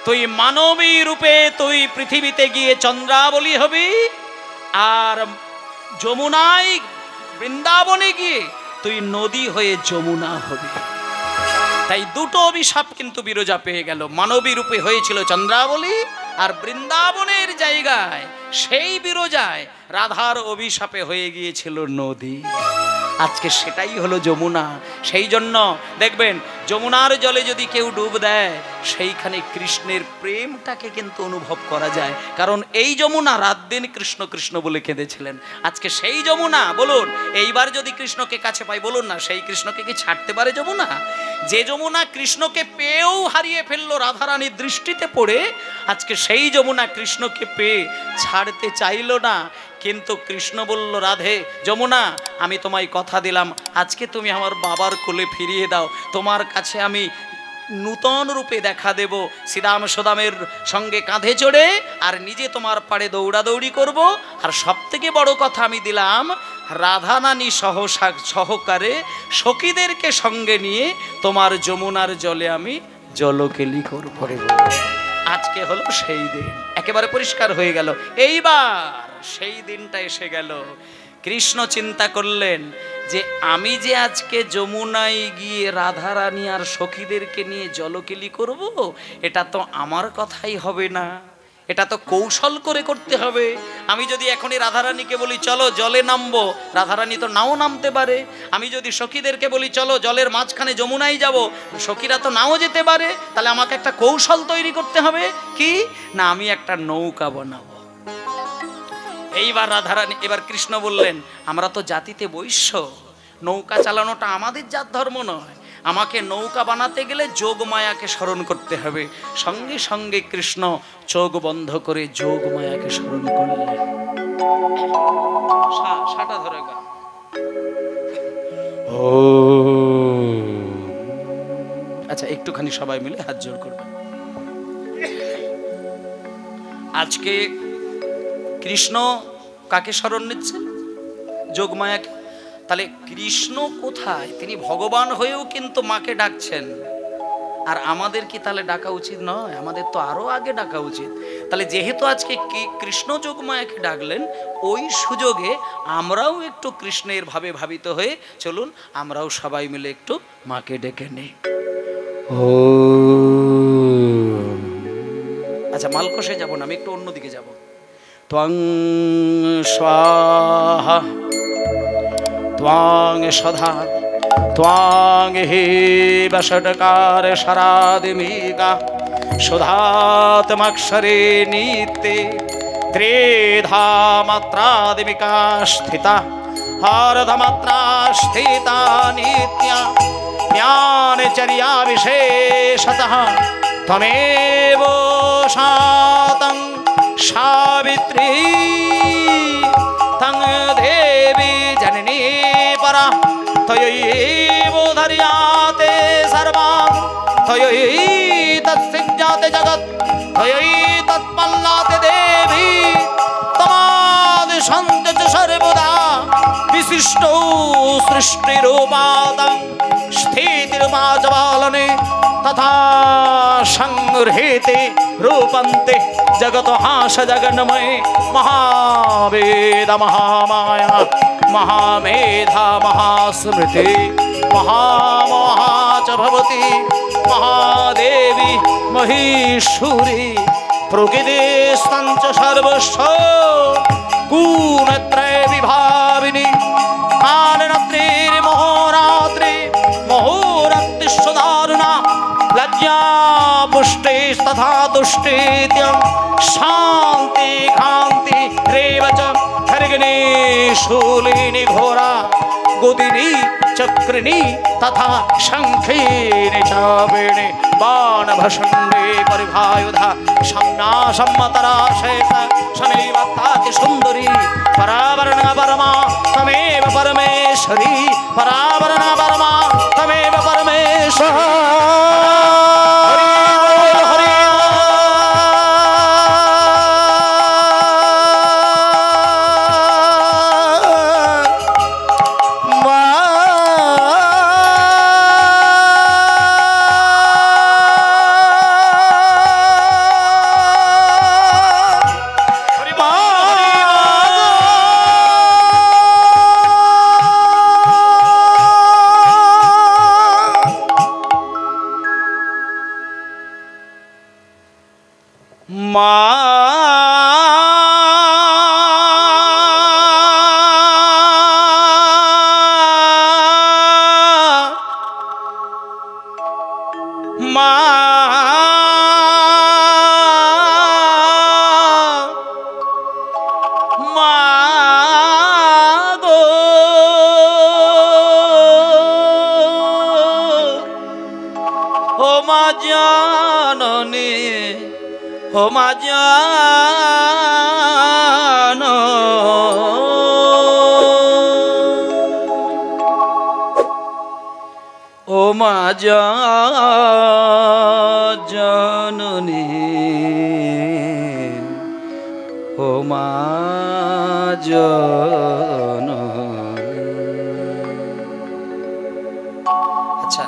তুই মানবী রূপে তুই পৃথিবীতে গিয়ে চন্দ্রাবলী হবি, আর যমুনায় বৃন্দাবনে গিয়ে তুই নদী হয়ে যমুনা হবি। তাই দুটো অভিশাপ কিন্তু বিরজা পেয়ে গেল। মানবী রূপে হয়েছিল চন্দ্রাবলী, আর বৃন্দাবনের জায়গায় সেই বিরজায় রাধার অভিশাপে হয়ে গিয়েছিল নদী। আজকে সেটাই হলো যমুনা। সেই জন্য দেখবেন যমুনার জলে যদি কেউ ডুব দেয়, সেইখানে কৃষ্ণের প্রেমটাকে কিন্তু অনুভব করা যায়, কারণ এই যমুনা রাত দিন কৃষ্ণ কৃষ্ণ বলে কেঁদেছিলেন। আজকে সেই যমুনা, বলুন, এইবার যদি কৃষ্ণকে কাছে পাই, বলুন না, সেই কৃষ্ণকে কি ছাড়তে পারে যমুনা? যে যমুনা কৃষ্ণকে পেয়েও হারিয়ে ফেললো রাধারানীর দৃষ্টিতে পড়ে, আজকে সেই যমুনা কৃষ্ণকে পেয়ে ছাড়তে চাইল না। কিন্তু কৃষ্ণ বলল, রাধে, যমুনা, আমি তোমায় কথা দিলাম, আজকে তুমি আমার বাবার কোলে ফিরিয়ে দাও, তোমার কাছে আমি নূতন রূপে দেখা দেব, শ্রীরাম সুদামের সঙ্গে কাঁধে চড়ে, আর নিজে তোমার পাড়ে দৌড়াদৌড়ি করব। আর সব থেকে বড় কথা আমি দিলাম, রাধানানী সহকারে সখীদেরকে সঙ্গে নিয়ে তোমার যমুনার জলে আমি জলকেলি করব। আজকে হলো সেই দিন, একেবারে পরিষ্কার হয়ে গেল। এইবার সেই দিনটা এসে গেল। কৃষ্ণ চিন্তা করলেন যে আমি যে আজকে যমুনায় গিয়ে রাধারানী আর সখীদেরকে নিয়ে জলকেলি করব, এটা তো আমার কথাই হবে না, এটা তো কৌশল করে করতে হবে। আমি যদি এখনই রাধারানীকে বলি চলো জলে নামবো, রাধারানী তো নাও নামতে পারে। আমি যদি সখীদেরকে বলি চলো জলের মাঝখানে যমুনায় যাব, সখীরা তো নাও যেতে পারে। তাহলে আমাকে একটা কৌশল তৈরি করতে হবে, কি না আমি একটা নৌকা বানাবো। এইবার রাধারানী, এবার কৃষ্ণ বললেন আমরা তো জাতিতে বৈশ্য, নৌকা চালানোটা আমাদের জাত ধর্ম নয়, আমাকে নৌকা বানাতে গেলে যোগমায়াকে স্মরণ করতে হবে। সঙ্গে সঙ্গে কৃষ্ণ চোখ বন্ধ করে যোগমায়াকে স্মরণ করলেন। সাটা ধরে একবার। আচ্ছা একটুখানি সবাই মিলে হাত জোড় করবেন। আজকে কৃষ্ণ কাকে স্মরণ নিচ্ছেন? যোগমায়াকে। তাহলে কৃষ্ণ কোথায়? তিনি ভগবান হয়েও কিন্তু মাকে ডাকছেন। আর আমাদের কি তাহলে ডাকা উচিত নয়? আমাদের তো আরো আগে ডাকা উচিত। তাহলে যেহেতু আজকে কৃষ্ণ যোগমায়াকে ডাকলেন, ওই সুযোগে আমরাও একটু কৃষ্ণের ভাবে ভাবিত হয়ে চলুন আমরাও সবাই মিলে একটু মাকে ডেকে নেই। আচ্ছা মালকোষে যাব না, আমি একটু অন্যদিকে যাব। ত্বং স্বাহা ত্বং সদা ত্বং হে বষটকার শরাদিমিকা সুধাত্মক্ষরে নিত্যে ত্রেধা মাত্রাদিমিকা স্থিতা হারধমাত্রা স্থিতা নিত্যা জ্ঞানচর্যা বিশেষতঃ ত্বমেব শাতং সাবিত্রী তং দেবী জননী পরা ত্বয়ৈব ধার্যাতে সর্বং ত্বয়ৈতৎসৃজ্যাতে জগৎ ত্বয়ৈতৎপল্লাতে দেবী তমাদিশন্তে চ সর্বদা বিশিষ্টৌ সৃষ্টিরূপাদং স্থিতির্মাজবালনে তথা সংগৃহীতে রূপন্তে জগত হাস জগন্ময়ে মহাবেদ মহামায়া মহামেধা মহাস্মৃতি মহামোহা চ ভবতি মহাদেবী মহীশ্বরী প্রকৃতিস্তঞ্চ সর্বস্ব গুণত্রয় বিভাবিনী কালরাত্রির মহোরাত্রি মহোরাত্রিস্য দারুণা লজ্জা পুষ্টিস্তথা তুষ্টিত্যং শান্তি কান্তি রেবচ খর্গিণী শূলিনী ঘোরা গদিনী চক্রিণী তথা শঙ্খিনী চাবেণী বাণভষণ্ডে পরিভায়ুধা সম্না সম্মতরা শেষ শনৈব তাতি সুন্দরী পরাবরণ পরমা তমেব পরমেশ্বরী পরাবরণ পরমা তমেব পরমেশ্বর। জননী ও মা জননী। আচ্ছা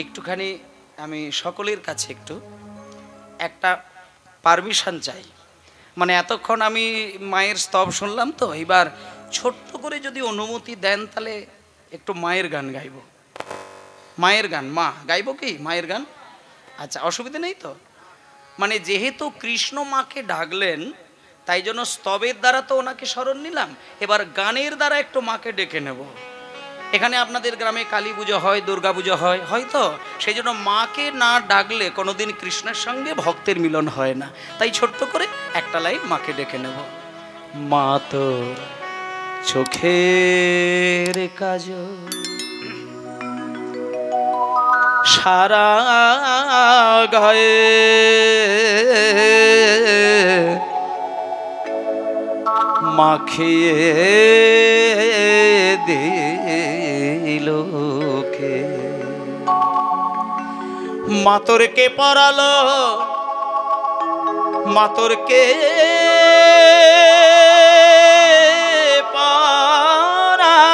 একটুখানি আমি সকলের কাছে একটু একটা পারমিশন চাই। মানে এতক্ষণ আমি মায়ের স্তব শুনলাম, তো এবার ছোট্ট করে যদি অনুমতি দেন তাহলে একটু মায়ের গান গাইব। মায়ের গান মা গাইব কি মায়ের গান? আচ্ছা অসুবিধা নেই তো? মানে যেহেতু কৃষ্ণ মাকে ডাকলেন, তাই জন্য স্তবের দ্বারা তো ওনাকে স্মরণ নিলাম, এবার গানের দ্বারা একটু মাকে ডেকে নেব। এখানে আপনাদের গ্রামে কালী পুজো হয়, দুর্গা পুজো হয়, হয়তো সেই জন্য মাকে না ডাকলে কোনোদিন কৃষ্ণের সঙ্গে ভক্তের মিলন হয় না। তাই ছোট্ট করে একটা লাইন মাকে ডেকে নেব। মা তোর চোখের কাজল সারা গায়ে মাখিয়ে দিলোকে। মাতরকে পরালো, মাতরকে পরালো,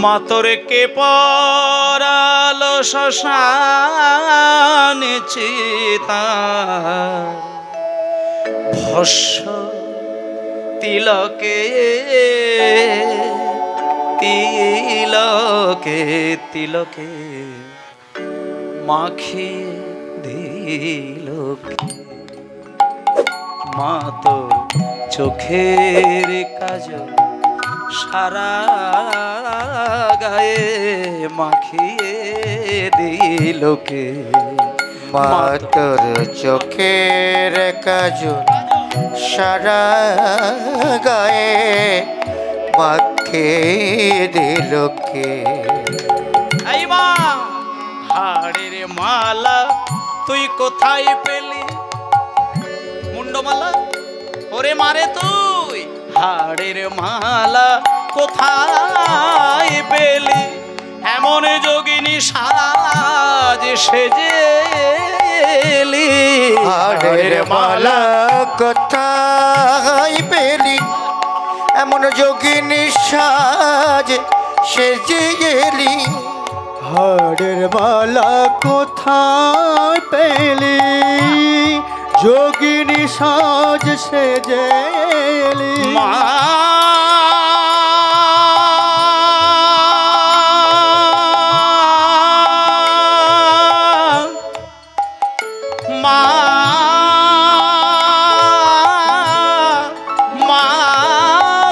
মাতরকে পরালো শ্মশান চিতা ভস্য তিলকে তিলকে তিলকে মাখিয়ে দিলোকে। মা তোর চোখের কাজল সারা গায়ে মাখিয়ে দিলোকে। মা তোর চোখের কাজল সারা গায়ে মাখিয়ে দিলোকে। এই মা হাড়ের মালা তুই কোথায় পেলি? মুন্ডমালা ওরে মারে তুই হাড়ের মালা কোথায় পেলি? এমন যোগিনী সাজ সেজেলি। হাড়ের মালা কোথায় পেলি? এমন যোগিনী সাজ সেজে গেলি। হাড়ের মালা কোথায় পেলি? যোগিনী সাজ সেজে এলি। মা মা মা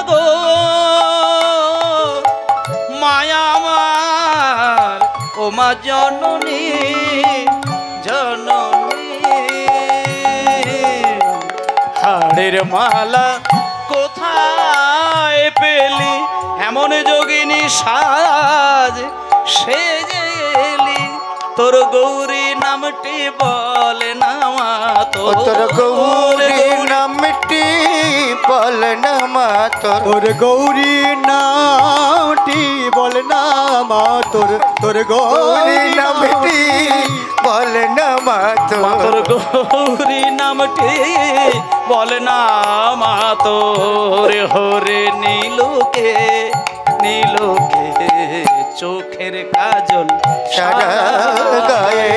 গো মায়া আমার ও মা জননী জননী। হাড়ের মালা কোথায় পেলি? এমন যোগিনী সাজ সেজেলি। তোর গৌরী নামটি বলে না মা, তোর গৌরী নামটি বল না মা, তোর গৌরী নামটি বল না মা, তোর গৌরী নামটি বল না মা, তোর গৌরী নামটি বলে না মা। তোর হরে নীলকে নীলকে চোখের কাজল সারা গায়ে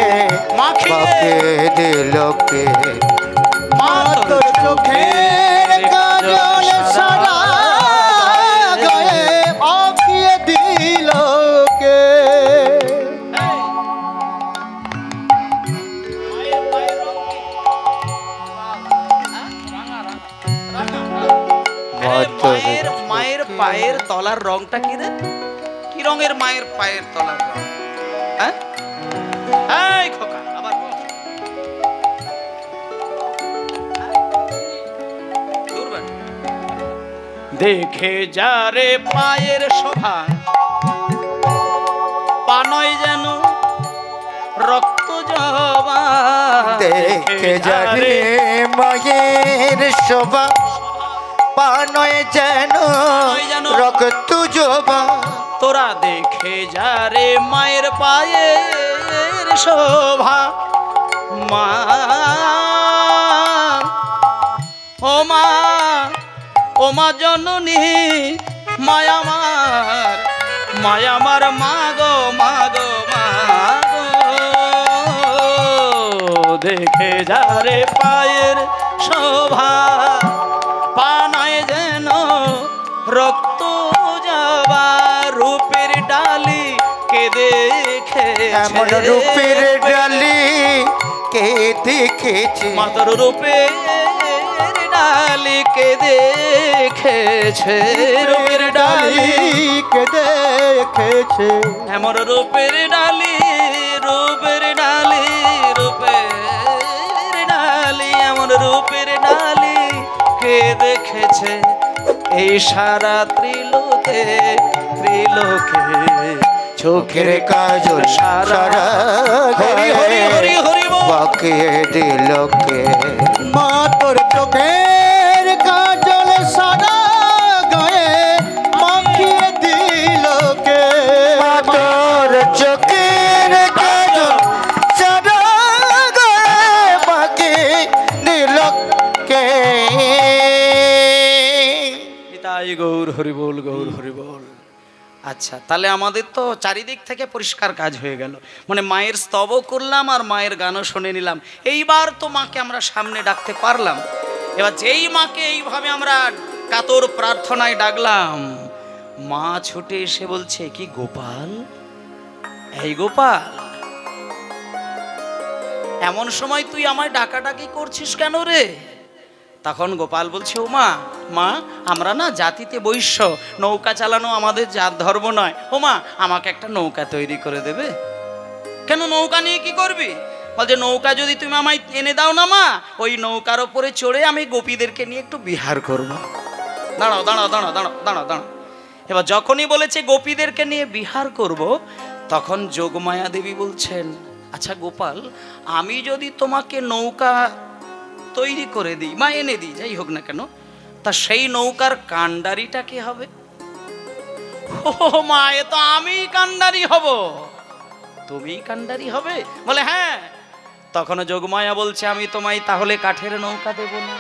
মাখিয়ে দিলোকে। মা তোর চোখের কাজল সারা গায়ে মাখিয়ে দিলোকে। মায়ের পায়ের তলার রংটা কি রে? কি রঙের মায়ের পায়ের তলার রং? হ্যাঁ এই খোকা আবার বল। দেখে যারে পায়ের শোভা, পানয় যেন রক্ত জবা। দেখে যারে মায়ের শোভা, পানয় যেন রক্ত জবা। তোরা দেখে যারে মায়ের পায়ের শোভা। মা ও মা ও মা জননী মায়ামার মায়ামার মা গো মা গো মা গো। দেখে যারে পায়ের শোভা, পানায় যেন রক্ত যাবা। রূপের ডালি কে দেখে এমন রূপের ডালি কে দেখেছে, মাতর রূপের ডালি কে দেখেছে, রূপের ডালি কে দেখেছে, এমন রূপের ডালি, রূপের ডালি, রূপের ডালি, এমন রূপের ডালি কে দেখেছে, এই সারা ত্রিলোকে, ত্রিলোকে চোখের কাজল সারা, হরি হরি হরি হরি বাকিয়ে দিলকে। মা তোর চোখের কাজল সারা গায়ে মাখিয়ে দিলকে, মা তোর চোখের কাজল সারা গায়ে মাখিয়ে দিলকে। তাই গৌর হরি বল, গৌর হরি বল। আচ্ছা, তাহলে আমাদের তো চারিদিক থেকে পরিষ্কার কাজ হয়ে গেল, মানে মায়ের স্তবও করলাম আর মায়ের গানও শুনে নিলাম। এইবার তো মাকে আমরা সামনে ডাকতে পারলাম। এবার যেই মাকে এইভাবে আমরা কাতর প্রার্থনায় ডাকলাম, মা ছুটে এসে বলছে, কি গোপাল, এই গোপাল, এমন সময় তুই আমায় ডাকাডাকি করছিস কেন রে? তখন গোপাল বলছে, ও মা, মা আমরা না জাতিতে বৈশ্য, নৌকা চালানো আমাদের জাত ধর্ম নয়। ও মা, আমাকে একটা নৌকা তৈরি করে দেবে। কেন, নৌকা নিয়ে কি করবি? বলছে, নৌকা যদি তুমি আমায় এনে দাও না মা, ওই নৌকার ওপরে চড়ে আমি গোপীদেরকে নিয়ে একটু বিহার করব। দাঁড়াও দাঁড়াও দাঁড়াও দাঁড়াও দাঁড়াও দাঁড়াও। এবার যখনই বলেছে গোপীদেরকে নিয়ে বিহার করব, তখন যোগমায়া দেবী বলছেন, আচ্ছা গোপাল, আমি যদি তোমাকে নৌকা তৈরি করে দিই, মা এনে দিই, যাই হোক না কেন, তা সেই নৌকার কান্ডারিটা কে হবে? ও মা, এ তো আমি কান্ডারি হব, তুমি কান্ডারি হবে? বলে হ্যাঁ। তখন যোগমায়া বলছে, আমি তোমায় তাহলে কাঠের নৌকা দেব না,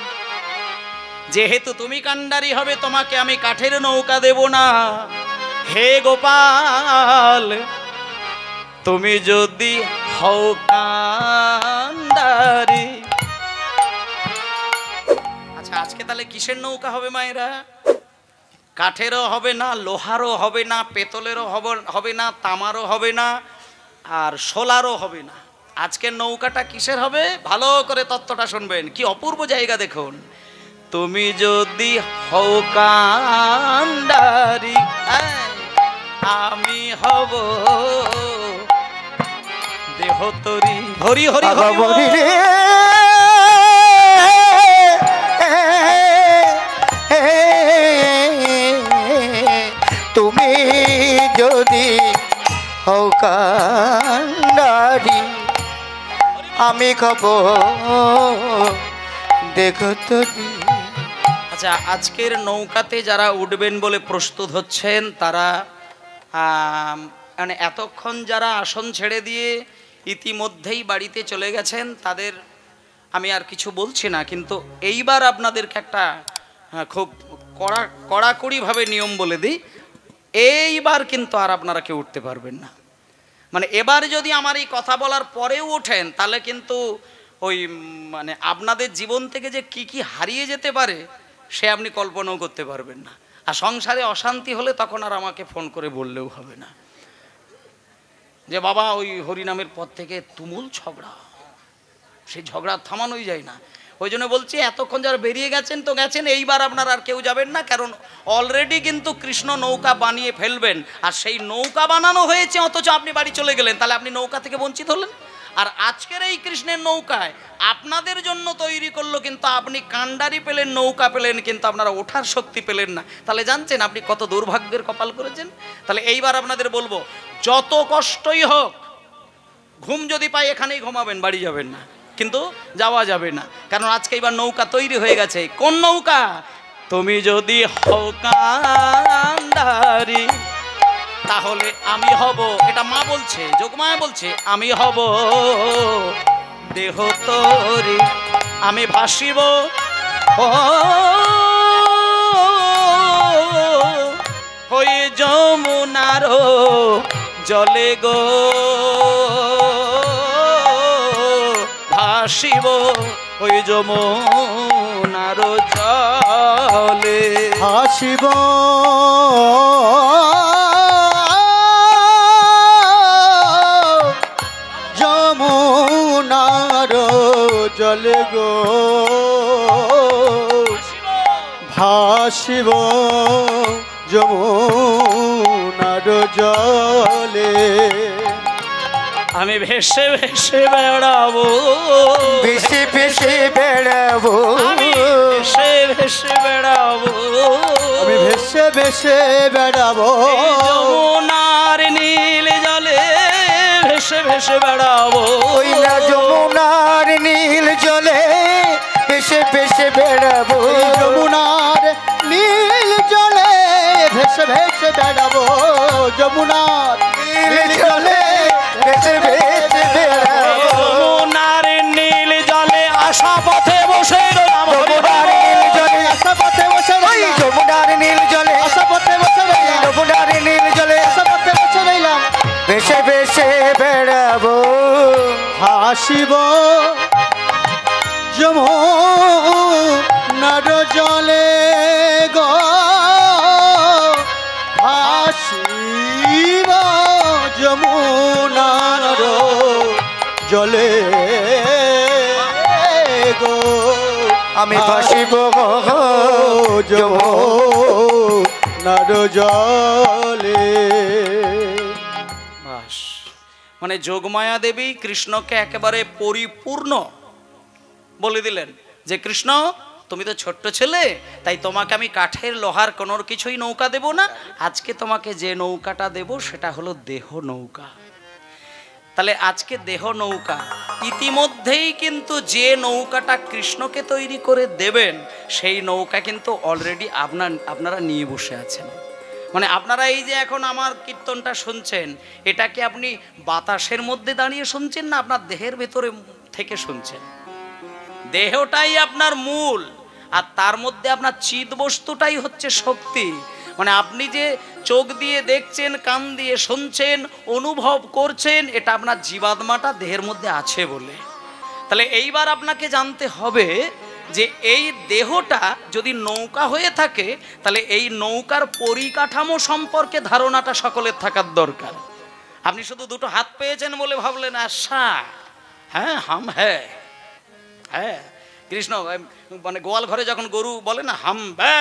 যেহেতু তুমি কান্ডারি হবে তোমাকে আমি কাঠের নৌকা দেব না। হে গোপাল, তুমি যদি হও কান্ডারি, আজকে তাহলে কিসের নৌকা হবে মায়েরা? কাঠেরও হবে না, লোহারও হবে না, পেতলেরও হবে না, তামারও হবে না, আর সোলারও হবে না। আজকের নৌকাটা কিসের হবে? ভালো করে তত্ত্বটা শুনবেন, কি অপূর্ব জায়গা দেখুন। তুমি যদি হও কান্ডারি, আমি হব দেহতরি। হরি হরি হরি রে। তুমি যদি হও কান্ডারি, আমি খাব দেখো তরি। আচ্ছা, আজকের নৌকাতে যারা উঠবেন বলে প্রস্তুত হচ্ছেন, তারা মানে এতক্ষণ যারা আসন ছেড়ে দিয়ে ইতিমধ্যেই বাড়িতে চলে গেছেন, তাদের আমি আর কিছু বলছি না, কিন্তু এইবার আপনাদেরকে একটা খুব কড়াকড়িভাবে নিয়ম বলে দিই, এইবার কিন্তু আর আপনারা কেউ উঠতে পারবেন না। মানে এবার যদি আমার এই কথা বলার পরেও ওঠেন, তাহলে কিন্তু ওই মানে আপনাদের জীবন থেকে যে কি কি হারিয়ে যেতে পারে সে আপনি কল্পনাও করতে পারবেন না। আর সংসারে অশান্তি হলে তখন আর আমাকে ফোন করে বললেও হবে না যে বাবা ওই হরিনামের পর থেকে তুমুল ঝগড়া, সেই ঝগড়া থামানোই যায় না। ওই জন্য বলছি, এতক্ষণ যারা বেরিয়ে গেছেন তো গেছেন, এইবার আপনারা আর কেউ যাবেন না, কারণ অলরেডি কিন্তু কৃষ্ণ নৌকা বানিয়ে ফেলবেন, আর সেই নৌকা বানানো হয়েছে, অথচ আপনি বাড়ি চলে গেলেন, তাহলে আপনি নৌকা থেকে বঞ্চিত হলেন। আর আজকের এই কৃষ্ণের নৌকায় আপনাদের জন্য তৈরি করলো, কিন্তু আপনি কান্ডারি পেলেন, নৌকা পেলেন, কিন্তু আপনারা ওঠার শক্তি পেলেন না। তাহলে জানছেন আপনি কত দুর্ভাগ্যের কপাল করেছেন। তাহলে এইবার আপনাদের বলবো, যত কষ্টই হোক, ঘুম যদি পাই এখানেই ঘুমাবেন, বাড়ি যাবেন না, কিন্তু যাওয়া যাবে না, কারণ আজকে এবার নৌকা তৈরি হয়ে গেছে। কোন নৌকা? তুমি যদি হও কান্ডারি, তাহলে আমি হব, এটা মা বলছে, যোগমায়া বলছে, আমি হব দেহ তরি, আমি ভাসিব হয়ে যমুনার জলে গো, ভাসিব ওই যমুনার জলে, ভাসিব ভাসিব যমুনার জলে, আমি ভেসে ভেসে বেড়াবো, ভেসে ভেসে বেড়াবো, আমি ভেসে ভেসে বেড়াবো, আমি ভেসে ভেসে বেড়াবো, এই যমুনার নীল জলে ভেসে ভেসে বেড়াবো, ওই না যমুনার নীল জলে ভেসে ভেসে বেড়াবো, যমুনার নীল জলে ভেসে ভেসে বেড়াবো, যমুনার নীল জলে ভেসে ভেসে বেড়াবো, যমুনার নীল জলে আশা পথে বসে রইলাম, যমুনার নীল জলে আশা পথে বসে রইলাম, যমুনার নীল জলে আশা পথে বসে রইলাম, যমুনার নীল জলে আশা পথে বসে রইলাম, ভেসে ভেসে বেড়াবো, হাসিব যমুনার জলে গো, হাসিব যমুনার জলে গো, আমি ভাসিব যমুনার জলে। বাস, মানে যোগমায়া দেবী কৃষ্ণকে একেবারে পরিপূর্ণ বলে দিলেন যে কৃষ্ণ তুমি তো ছোট্ট ছেলে, তাই তোমাকে আমি কাঠের লোহার কোনোর কিছুই নৌকা দেব না, আজকে তোমাকে যে নৌকাটা দেব সেটা হলো দেহ নৌকা। তাহলে আজকে দেহ নৌকা, ইতিমধ্যেই কিন্তু যে নৌকাটা কৃষ্ণকে তৈরি করে দেবেন সেই নৌকা কিন্তু অলরেডি আপনারা নিয়ে বসে আছেন। মানে আপনারা এই যে এখন আমার কীর্তনটা শুনছেন, এটাকে আপনি বাতাসের মধ্যে দাঁড়িয়ে শুনছেন না আপনার দেহের ভেতরে থেকে শুনছেন? দেহটাই আপনার মূল, আর তার মধ্যে আপনার চিৎ বস্তুটাই হচ্ছে শক্তি। মানে আপনি যে চোখ দিয়ে দেখছেন, কান দিয়ে শুনছেন, অনুভব করছেন, এটা আপনার জীবাত্মাটা দেহের মধ্যে আছে বলে। তাহলে এইবার আপনাকে জানতে হবে যে এই দেহটা যদি নৌকা হয়ে থাকে, তাহলে এই নৌকার পরিকাঠামো সম্পর্কে ধারণাটা সকলের থাকার দরকার। আপনি শুধু দুটো হাত পেয়েছেন বলে ভাবলেন আশা, হ্যাঁ হাম হ্যাঁ, হ্যাঁ কৃষ্ণ মানে গোয়াল ঘরে যখন গরু বলে না হাম ব্যা,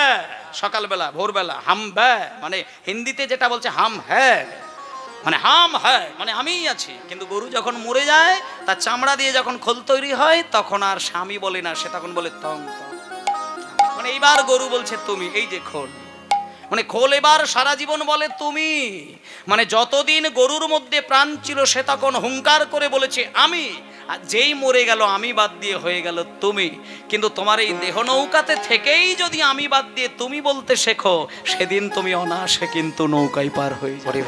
সকালবেলা ভোরবেলা হাম ব্যা, মানে হিন্দিতে যেটা বলছে হাম হ্যাঁ, মানে হাম হ্যাঁ মানে আমিই আছি। কিন্তু গরু যখন মরে যায়, তার চামড়া দিয়ে যখন খোল তৈরি হয়, তখন আর স্বামী বলে না, সে তখন বলে তং তং। মানে এইবার গরু বলছে তুমি, এই যে খোল, মানে খোল এবার সারা জীবন বলে তুমি। মানে যতদিন গরুর মধ্যে প্রাণ ছিল সে তখন হুঙ্কার করে বলেছে আমি, আর যেই মরে গেল আমি বাদ দিয়ে হয়ে গেল তুমি। কিন্তু তোমার এই দেহ নৌকাতে থেকেই যদি আমি বাদ দিয়ে তুমি বলতে শেখো, সেদিন তুমি অনায়াসে কিন্তু নৌকায় পার হয়ে যাবে।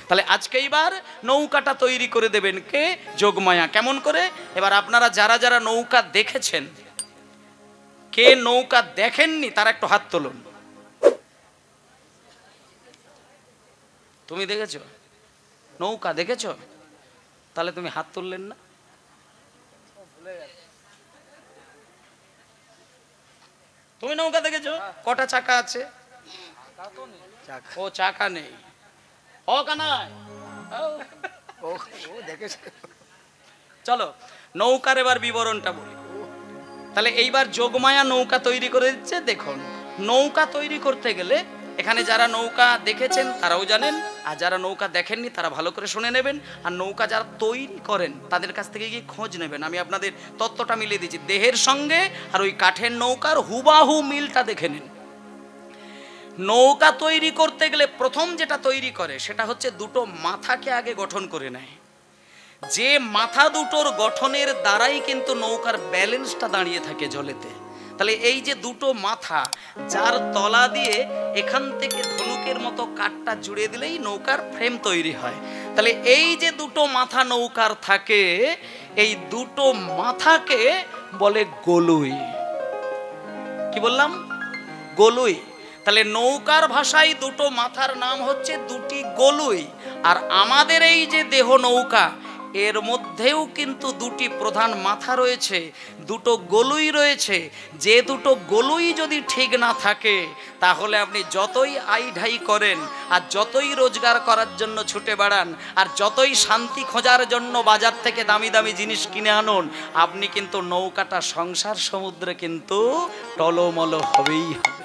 তাহলে আজকে এইবার নৌকাটা তৈরি করে দেবেন কে? যোগমায়া। কেমন করে? এবার আপনারা যারা যারা নৌকা দেখেছেন, কে নৌকা দেখেননি তারা একটু হাত তুলুন। তুমি দেখেছো নৌকা? দেখেছো? তাহলে তুমি হাত তুললেন না? তুমি নৌকা দেখেছো? কটা চাকা আছে? ও চাকা নেই। ও কানাই, চলো নৌকার এবার বিবরণটা বলি। তাহলে এইবার যোগমায়া নৌকা তৈরি করে দিচ্ছে। দেখুন, নৌকা তৈরি করতে গেলে এখানে যারা নৌকা দেখেছেন তারাও জানেন, আর যারা নৌকা দেখেননি তারা ভালো করে শুনে নেবেন। আর নৌকা যারা তৈরি করেন তাদের কাছ থেকে গিয়ে খোঁজ নেবেন। আমি আপনাদের তত্ত্বটা মিলিয়ে দিচ্ছি, দেহের সঙ্গে আর ওই কাঠের নৌকার হুবাহু মিলটা দেখে নিন। নৌকা তৈরি করতে গেলে প্রথম যেটা তৈরি করে সেটা হচ্ছে দুটো মাথাকে আগে গঠন করে নেয়। যে মাথা দুটোর গঠনের দ্বারাই কিন্তু নৌকার ব্যালেন্সটা দাঁড়িয়ে থাকে জলেতে। তাহলে এই যে দুটো মাথা, যার তলা দিয়ে এখান থেকে ধনুকের মতো কাঠটা জুড়ে দিলেই নৌকার ফ্রেম তৈরি হয়। তাহলে এই যে দুটো মাথা নৌকার থাকে, এই দুটো মাথাকে বলে গলুই। কি বললাম? গলুই। তাহলে নৌকার ভাষায় দুটো মাথার নাম হচ্ছে দুটি গলুই। আর আমাদের এই যে দেহ নৌকা, এর মধ্যেও কিন্তু দুটি প্রধান মাথা রয়েছে, দুটো গলুই রয়েছে। যে দুটো গলুই যদি ঠিক না থাকে, তাহলে আপনি যতই আইঢাই করেন, আর যতই রোজগার করার জন্য ছুটে বেড়ান, আর যতই শান্তি খোঁজার জন্য বাজার থেকে দামি দামি জিনিস কিনে আনুন, আপনি কিন্তু নৌকাটা সংসার সমুদ্রে কিন্তু টলমল হবেই হবে।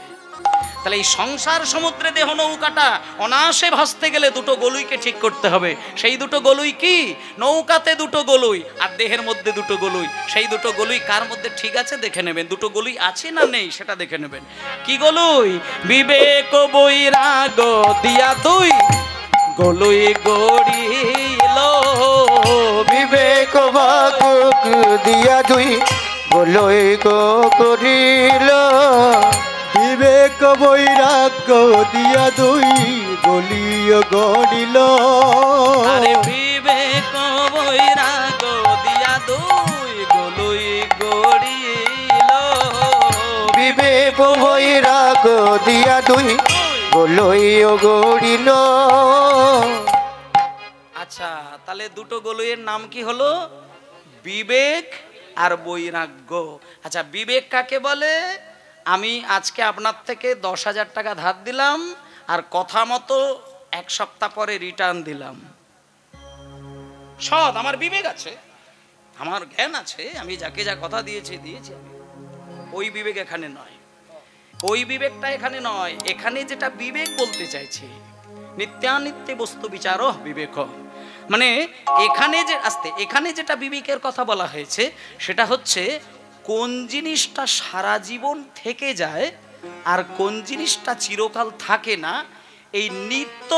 তাহলে এই সংসার সমুদ্রে দেহ নৌকাটা অনায়াসে ভাসতে গেলে দুটো গলুইকে ঠিক করতে হবে। সেই দুটো গলুই কি? নৌকাতে দুটো গলুই আর দেহের মধ্যে দুটো গলুই। সেই দুটো গলুই কার মধ্যে ঠিক আছে দেখে নেবেন। দুটো গলুই আছে না নেই সেটা দেখে নেবেন। কি গলুই? বিবেক বৈরাগ দিয়া দুই গলুই গড়িল। বিবেক ভাগ দিয়া দুই গলুই গড়িল। বিবেক বৈরাগ্য দিয়া দুই গলিয় গড়িল। আরে বিবেক বৈরাগ দিয়া দুই গলুই গড়িল। বিবেক বৈরাগ্য দিয়া দুই গলুয় গড়িল। আচ্ছা, তাহলে দুটো গলুইয়ের নাম কি হলো? বিবেক আর বৈরাগ্য। আচ্ছা, বিবেক কাকে বলে? আমি আজকে আপনার থেকে 10,000 টাকা ধার দিলাম আর কথা মতো 1 সপ্তাহ পরে রিটার্ন দিলাম। সৎ, আমার বিবেক আছে, আমার জ্ঞান আছে, আমি যাকে যা কথা দিয়েছি দিয়েছি। ওই বিবেক এখানে নয়, ওই বিবেকটা এখানে নয়। এখানে যেটা বিবেক বলতে চাইছি, নিত্যানিত্য বস্তু বিচার বিবেক, মানে এখানে যে এখানে যেটা বিবেকের কথা বলা হয়েছে সেটা হচ্ছে কোন জিনিসটা সারা জীবন থেকে যায় আর কোন জিনিসটা চিরকাল থাকে না। এই নিত্য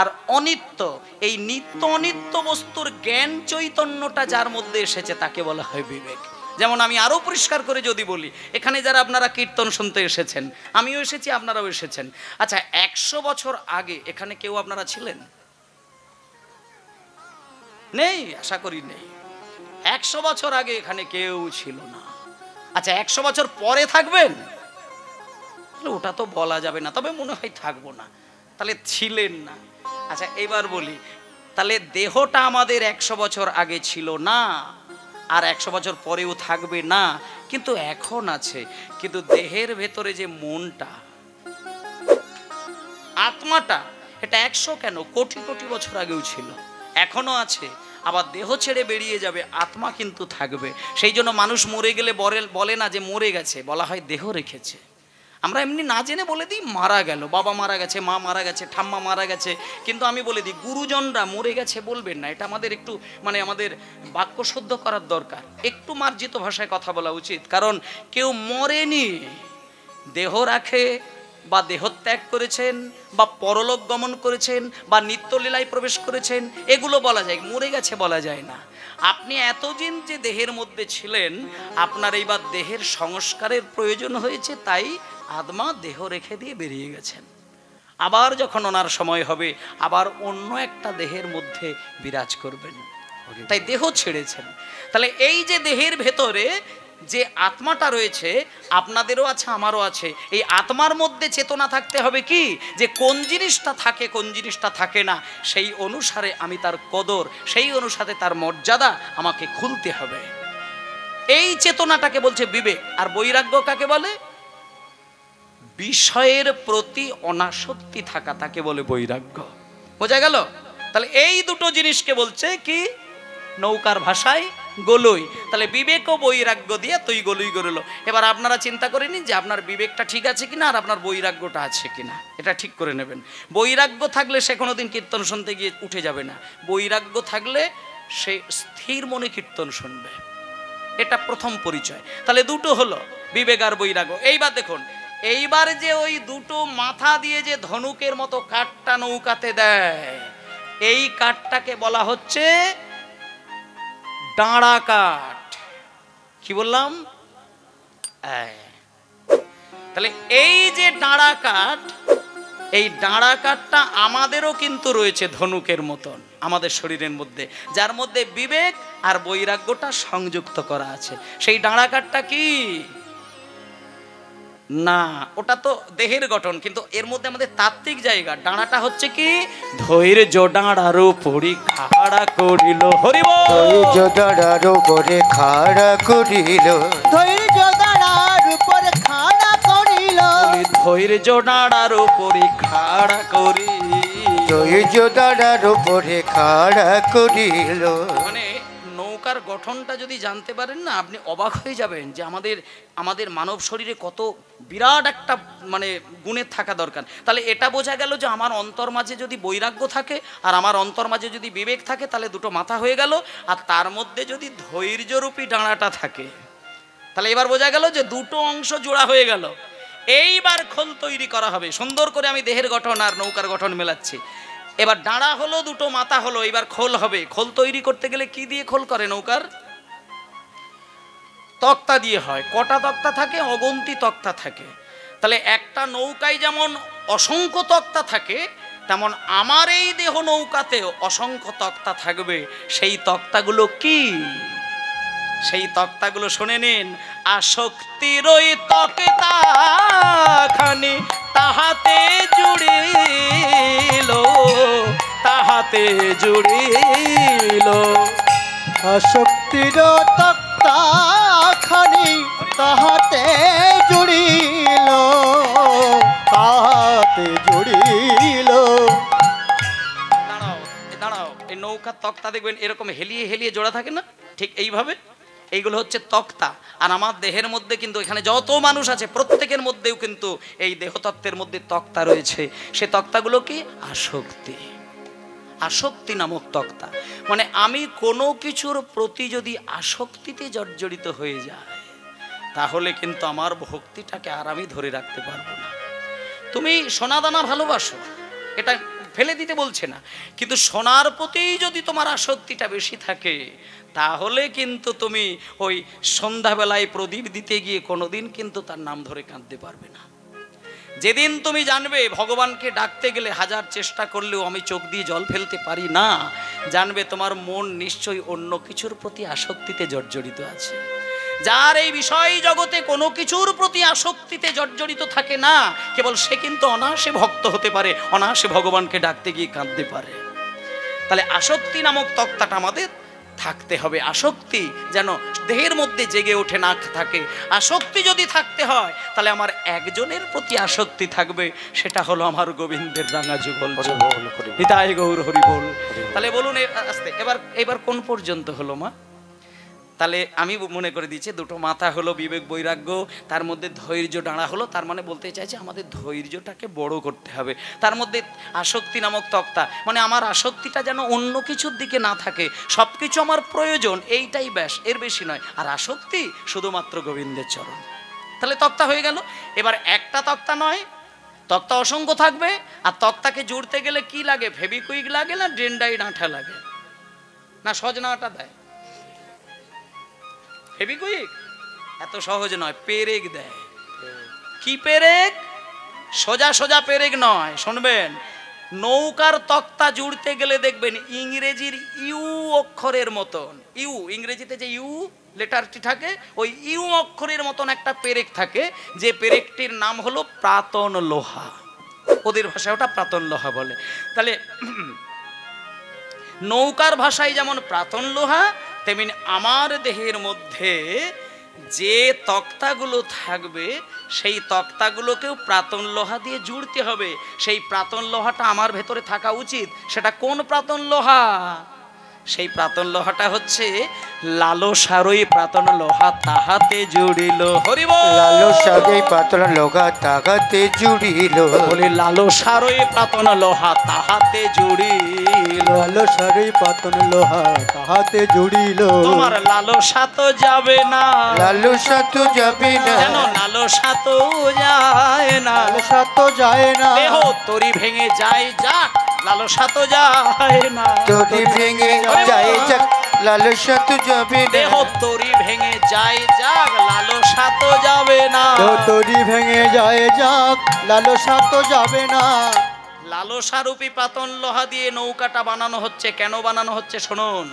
আর অনিত্য, এই নিত্য অনিত্য বস্তুর জ্ঞান চৈতন্যটা যার মধ্যে এসেছে তাকে বলা হয় বিবেক। যেমন আমি আরো পরিষ্কার করে যদি বলি, এখানে যারা আপনারা কীর্তন শুনতে এসেছেন, আমিও এসেছি, আপনারাও এসেছেন। আচ্ছা, 100 বছর আগে এখানে কেউ আপনারা ছিলেন? নেই, আশা করি নেই। 100 বছর আগে এখানে কেউ ছিল না। আচ্ছা, 100 বছর পরে থাকবেন? ওটা তো বলা যাবে না, তবে মনে হয় থাকবো না। তাহলে ছিলেন না। আচ্ছা, এবার বলি, তাহলে দেহটা আমাদের 100 বছর আগে ছিল না আর 100 বছর পরেও থাকবে না, কিন্তু এখন আছে। কিন্তু দেহের ভেতরে যে মনটা, আত্মাটা, এটা 100 কেন, কোটি কোটি বছর আগেও ছিল, এখনো আছে। আবার দেহ ছেড়ে বেরিয়ে যাবে, আত্মা কিন্তু থাকবে। সেই জন্য মানুষ মরে গেলে বলে না যে মরে গেছে, বলা হয় দেহ রেখেছে। আমরা এমনি না জেনে বলে দিই মারা গেল, বাবা মারা গেছে, মা মারা গেছে, ঠাম্মা মারা গেছে। কিন্তু আমি বলে দিই গুরুজনরা মরে গেছে বলবেন না। এটা আমাদের একটু আমাদের বাক্য শুদ্ধ করার দরকার, একটু মার্জিত ভাষায় কথা বলা উচিত। কারণ কেউ মরেনি, দেহ রাখে বা দেহত্যাগ করেছেন বা পরলোক গমন করেছেন বা নিত্যলীলায় প্রবেশ করেছেন, এগুলো বলা যায়। মরে গেছে বলা যায় না। আপনি এতদিন যে দেহের মধ্যে ছিলেন, আপনার এইবার দেহের সংস্কারের প্রয়োজন হয়েছে, তাই আত্মা দেহ রেখে দিয়ে বেরিয়ে গেছেন। আবার যখন ওনার সময় হবে আবার অন্য একটা দেহের মধ্যে বিরাজ করবেন, তাই দেহ ছেড়েছেন। তাহলে এই যে দেহের ভেতরে যে আত্মাটা রয়েছে, আপনাদেরও আছে, আমারও আছে। এই আত্মার মধ্যে চেতনা থাকতে হবে কি, যে কোন জিনিসটা থাকে কোন জিনিসটা থাকে না, সেই অনুসারে আমি তার কদর, সেই অনুসারে তার মর্যাদা আমাকে খুলতে হবে। এই চেতনাটাকে বলছে বিবেক। আর বৈরাগ্য কাকে বলে? বিষয়ের প্রতি অনাসক্তি থাকা, তাকে বলে বৈরাগ্য। বোঝা গেল? তাহলে এই দুটো জিনিসকে বলছে কি, নৌকার ভাষায় গলুই। তাহলে বিবেক ও বৈরাগ্য দিয়ে তুই গলুই গড়লো। এবার আপনারা চিন্তা করে নিন যে আপনার বিবেকটা ঠিক আছে কিনা আর আপনার বৈরাগ্যটা আছে কিনা, এটা ঠিক করে নেবেন। বৈরাগ্য থাকলে সে কোনোদিন কীর্তন শুনতে গিয়ে উঠে যাবে না। বৈরাগ্য থাকলে সে স্থির মনে কীর্তন শুনবে, এটা প্রথম পরিচয়। তাহলে দুটো হলো, বিবেক আর বৈরাগ্য। এইবার দেখুন, এইবার যে ওই দুটো মাথা দিয়ে যে ধনুকের মতো কাঠটা নৌকাতে দেয়, এই কাঠটাকে বলা হচ্ছে ডাঁড়া কাঠ। কি বললাম? তাহলে এই যে ডাঁড়া কাঠ, এই ডাঁড়া কাঠটা আমাদেরও কিন্তু রয়েছে ধনুকের মতন আমাদের শরীরের মধ্যে, যার মধ্যে বিবেক আর বৈরাগ্যটা সংযুক্ত করা আছে। সেই ডাঁড়া কাঠটা কি না, ওটা তো দেহের গঠন, কিন্তু এর মধ্যে আমাদের তাত্ত্বিক জায়গা। ডাঁড়াটা হচ্ছে কি, ধৈর্য ডাঁড়ার উপরে খাড়া করিল, হরিব ধৈর্য ডাঁড়ার উপরে খাড়া করিল, ধৈর্য ডাঁড়ার উপরে খাড়া করিল, ধৈর্য ডাঁড়ার উপরে খাড়া করিল, ধৈর্য ডাঁড়ার উপরে খাড়া করিল। মানে নৌকার গঠন গঠনটা যদি জানতে পারেন না, আপনি অবাক হয়ে যাবেন যে আমাদের মানব শরীরে কত বিরাট একটা মানে গুণের থাকা দরকার। তাহলে এটা বোঝা গেল যে আমার অন্তর মাঝে যদি বৈরাগ্য থাকে আর আমার অন্তর মাঝে যদি বিবেক থাকে, তাহলে দুটো মাথা হয়ে গেল। আর তার মধ্যে যদি ধৈর্যরূপী ডাঁড়াটা থাকে, তাহলে এবার বোঝা গেল যে দুটো অংশ জোড়া হয়ে গেল। এইবার খোল তৈরি করা হবে সুন্দর করে। আমি দেহের গঠন আর নৌকার গঠন মেলাচ্ছি। এবার ডাঁড়া হলো, দুটো মাথা হলো, এবার খোল হবে। খোল তৈরি করতে গেলে কি দিয়ে খোল করে? নৌকার তক্তা দিয়ে হয়। কটা তক্তা থাকে? অগন্তি তক্তা থাকে। তাহলে একটা নৌকায় যেমন অসংখ্য তক্তা থাকে, তেমন আমার এই দেহ নৌকাতেও অসংখ্য তক্তা থাকবে। সেই তক্তাগুলো কি? সেই তক্তাগুলো শুনে নিন। আসক্তির ওই তক্তা খানি তাহাতে জুড়িল, তাহাতে জুড়িল। আসক্তির তক্তা খানি তাহাতে জুড়িল, তাহাতে জুড়িল। দাঁড়াও দাঁড়াও, এই নৌকার তক্তা দেখবেন এরকম হেলিয়ে হেলিয়ে জোড়া থাকে না? ঠিক এইভাবে এইগুলো হচ্ছে তক্তা। আর আমার দেহের মধ্যে কিন্তু এখানে যত মানুষ আছে প্রত্যেকের মধ্যেও কিন্তু এই দেহতত্ত্বের মধ্যে তক্তা রয়েছে। সে তক্তাগুলো কি? আসক্তি। আসক্তি নামক তক্তা। মানে আমি কোনো কিছুর প্রতি যদি আসক্তিতে জর্জরিত হয়ে যায়, তাহলে কিন্তু আমার ভক্তিটাকে আর আমি ধরে রাখতে পারবো না। তুমি সোনা দানা ভালোবাসো, এটা ফেলে দিতে বলছে না, কিন্তু সোনার প্রতি যদি তোমার আসক্তিটা বেশি থাকে, তাহলে কিন্তু তুমি ওই সন্ধ্যাবেলায় প্রদীপ দিতে গিয়ে কোনোদিন কিন্তু তার নাম ধরে কাঁদতে পারবে না। যেদিন তুমি জানবে ভগবানকে ডাকতে গেলে হাজার চেষ্টা করলেও আমি চোখ দিয়ে জল ফেলতে পারি না, জানবে তোমার মন নিশ্চয়ই অন্য কিছুর প্রতি আসক্তিতে জর্জরিত আছে। যার এই বিষয় জগতে কোনো কিছুর প্রতি আসক্তিতে জর্জরিত থাকে না, কেবল সে কিন্তু অনায়াসে ভক্ত হতে পারে, অনায়াসে ভগবানকে ডাকতে গিয়ে কাঁদতে পারে। তাহলে আসক্তি নামক তক্তাটা আমাদের থাকতে হবে। আসক্তি যেন দেহের মধ্যে জেগে ওঠে না থাকে। আসক্তি যদি থাকতে হয়, তাহলে আমার একজনের প্রতি আসক্তি থাকবে, সেটা হলো আমার গোবিন্দের রাঙা যুগল। নিতাই গৌর হরি বল। তাহলে বলুন আস্তে, এবার কোন পর্যন্ত হলো মা? তাহলে আমি মনে করে দিচ্ছি দুটো মাথা হলো, বিবেক বৈরাগ্য, তার মধ্যে ধৈর্য ডাঁড়া হলো। তার মানে বলতে চাইছে আমাদের ধৈর্যটাকে বড় করতে হবে। তার মধ্যে আসক্তি নামক তক্তা, মানে আমার আসক্তিটা যেন অন্য কিছুর দিকে না থাকে, সব কিছু আমার প্রয়োজন, এইটাই ব্যাস, এর বেশি নয়। আর আসক্তি শুধুমাত্র গোবিন্দের চরণ। তাহলে তক্তা হয়ে গেল। এবার একটা তক্তা নয়, তক্তা অসংখ্য থাকবে। আর তক্তাকে জুড়তে গেলে কি লাগে? ফেবিকুইক লাগে না ডেন্ডাইট আঠা লাগে? না সজনা আটা দেয়? ফেবিকুইক এত সহজ নয়, পেরেক দেয়। কি পেরেক? সোজা সোজা পেরেক নয়। শুনবেন, নৌকার তক্তা জুড়তে গেলে দেখবেন ইংরেজির ইউ অক্ষরের মতন, ইউ ইংরেজিতে যে ইউ লেটারটি থাকে, ওই ইউ অক্ষরের মতন একটা পেরেক থাকে, যে পেরেকটির নাম হলো প্রাতন লোহা। ওদের ভাষায় ওটা প্রাতন লোহা বলে। তাহলে নৌকার ভাষায় যেমন প্রাতন লোহা, তেমনি আমার দেহের মধ্যে যে তক্তাগুলো থাকবে, সেই তক্তাগুলোকেও প্রাতন লোহা দিয়ে জুড়তে হবে। সেই প্রাতন লোহাটা আমার ভেতরে থাকা উচিত। সেটা কোন প্রাতন লোহা? সেই প্রাতন লোহাটা হচ্ছে লালসারই প্রাতন লোহা তাহাতে জুড়িল। হরি বল। লালসারই প্রাতন লোহা তাহাতে জুড়িল। বলি লালসারই প্রাতন লোহা তাহাতে জুড়িল। লালসারই প্রাতন লোহা তাহাতে জুড়িল। তোমার লালসা তো যাবে না, লালসা তো যাবে না, যেন লালসা তো যায় না, লালসা তো যায় না। দেহ তরি ভেঙে যায় যাক, লালসা তো যায় না। তরি ভেঙে যায় যাক, লালসা তো যাবে না। দেহ তরি ভেঙে যায় যাক, লালসা তো যাবে না। তরি ভেঙে যায় যাক, লালসা তো যাবে না। লালসারূপী প্রাতন লোহা দিয়ে নৌকাটা বানানো হচ্ছে। কেন বানানো হচ্ছে শুনুন।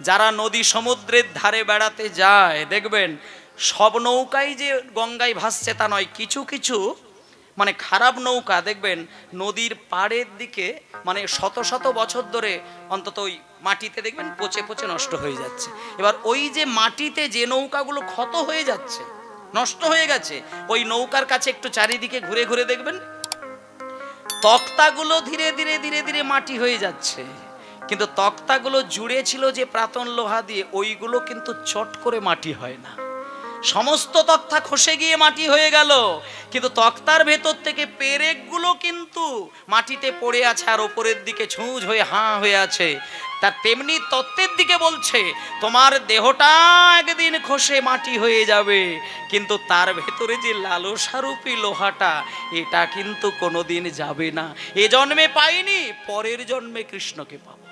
যারা নদী সমুদ্রের ধারে বেড়াতে যায়, দেখবেন সব নৌকাই যে গঙ্গায় ভাসছে তা নয়। কিছু কিছু মানে খারাপ নৌকা দেখবেন নদীর পাড়ের দিকে, মানে শত শত বছর ধরে অন্তত ওই মাটিতে দেখবেন পচে পচে নষ্ট হয়ে যাচ্ছে। এবার ওই যে মাটিতে যে নৌকাগুলো ক্ষত হয়ে যাচ্ছে, নষ্ট হয়ে গেছে, ওই নৌকার কাছে একটু চারিদিকে ঘুরে ঘুরে দেখবেন তক্তাগুলো ধীরে ধীরে ধীরে ধীরে মাটি হয়ে যাচ্ছে। কিন্তু তক্তাগুলো জুড়ে ছিল যে প্রাতন লোহা দিয়ে, ওইগুলো কিন্তু চট করে মাটি হয় না। সমস্ত তক্তা খসে গিয়ে মাটি হয়ে গেল, কিন্তু তক্তার ভেতর থেকে পেরেকগুলো কিন্তু মাটিতে পড়ে আছে আর ওপরের দিকে ছুঁচ হয়ে হাঁ হয়ে আছে। তা তেমনি তত্ত্বের দিকে বলছে, তোমার দেহটা একদিন খসে মাটি হয়ে যাবে, কিন্তু তার ভেতরে যে লালসারূপী লোহাটা, এটা কিন্তু কোনোদিন যাবে না। এ জন্মে পাইনি, পরের জন্মে কৃষ্ণকে পাবো।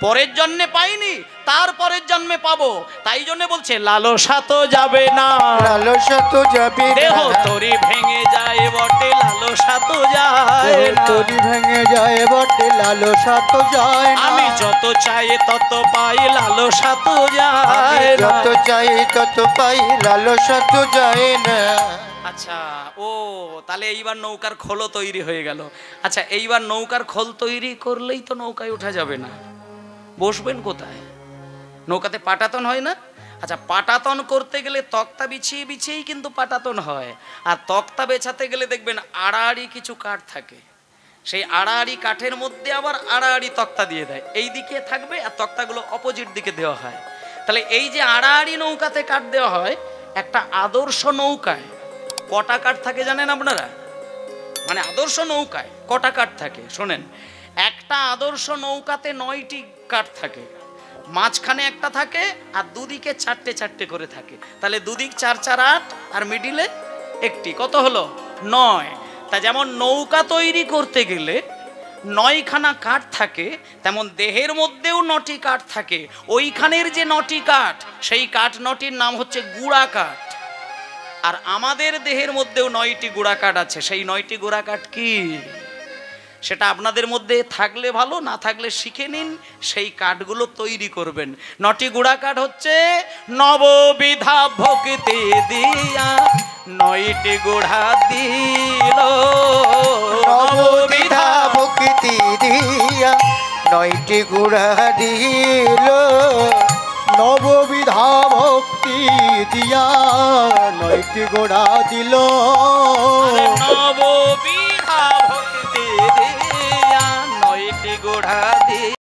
পরের জন্মে পাইনি, তার পরের জন্মে পাবো। তাই জন্য বলছে লালসা তো যাবে না, লালসা তো যাবে না। দেহ তরি ভেঙে যায় বটে, লালসা তো যায় না। তরি ভেঙে যায় বটে, লালসা তো যায় না। আমি যত চাই তত পাই, লালসা তো যায় না। যত চাই তত পাই, লালসা তো যায় না। আচ্ছা, ও তাহলে এইবার নৌকার খোলও তৈরি হয়ে গেল। আচ্ছা, এইবার নৌকার খোল তৈরি করলেই তো নৌকায় ওঠা যাবে না, বসবেন কোথায়? নৌকাতে পাটাতন হয় না? আচ্ছা, পাটাতন করতে গেলে তক্তা বিছিয়ে বিছিয়েই কিন্তু পাটাতন হয়। আর তক্তা বেছাতে গেলে দেখবেন আড়াআড়ি কিছু কাঠ থাকে, সেই আড়াআড়ি কাঠের মধ্যে আবার আড়াআড়ি তক্তা দিয়ে দেয়। এই দিকে থাকবে আর তক্তাগুলো অপোজিট দিকে দেওয়া হয়। তাহলে এই যে আড়াআড়ি নৌকাতে কাঠ দেওয়া হয়, একটা আদর্শ নৌকায় কটা কাঠ থাকে জানেন আপনারা? মানে আদর্শ নৌকায় কটা কাঠ থাকে শোনেন। একটা আদর্শ নৌকাতে 9টি কাঠ থাকে, মাঝখানে একটা থাকে আর দুদিকে 4টে 4টে করে থাকে। তাহলে দুদিক 4 4 8 আর মিডিলে একটি, কত হলো? 9। তা যেমন নৌকা তৈরি করতে গেলে 9খানা কাঠ থাকে, তেমন দেহের মধ্যেও 9টি কাঠ থাকে। ওইখানের যে 9টি কাঠ, সেই কাঠ 9টির নাম হচ্ছে গুড়া কাঠ। আর আমাদের দেহের মধ্যেও 9টি গুড়া কাঠ আছে। সেই 9টি গুড়া কাঠ কি, সেটা আপনাদের মধ্যে থাকলে ভালো, না থাকলে শিখে নিন, সেই কাঠগুলো তৈরি করবেন। 9টি গুড়া কাঠ হচ্ছে নববিধা ভক্তি দিয়া 9টি গুড়া দিল, নববিধা ভক্তি দিয়া 9টি গুড়া দিল, নববিধা ভক্তি দিয়া 9টি গুড়া দিল, নববিধা ভক্তি দিয়া 9টি গুড়া দিল।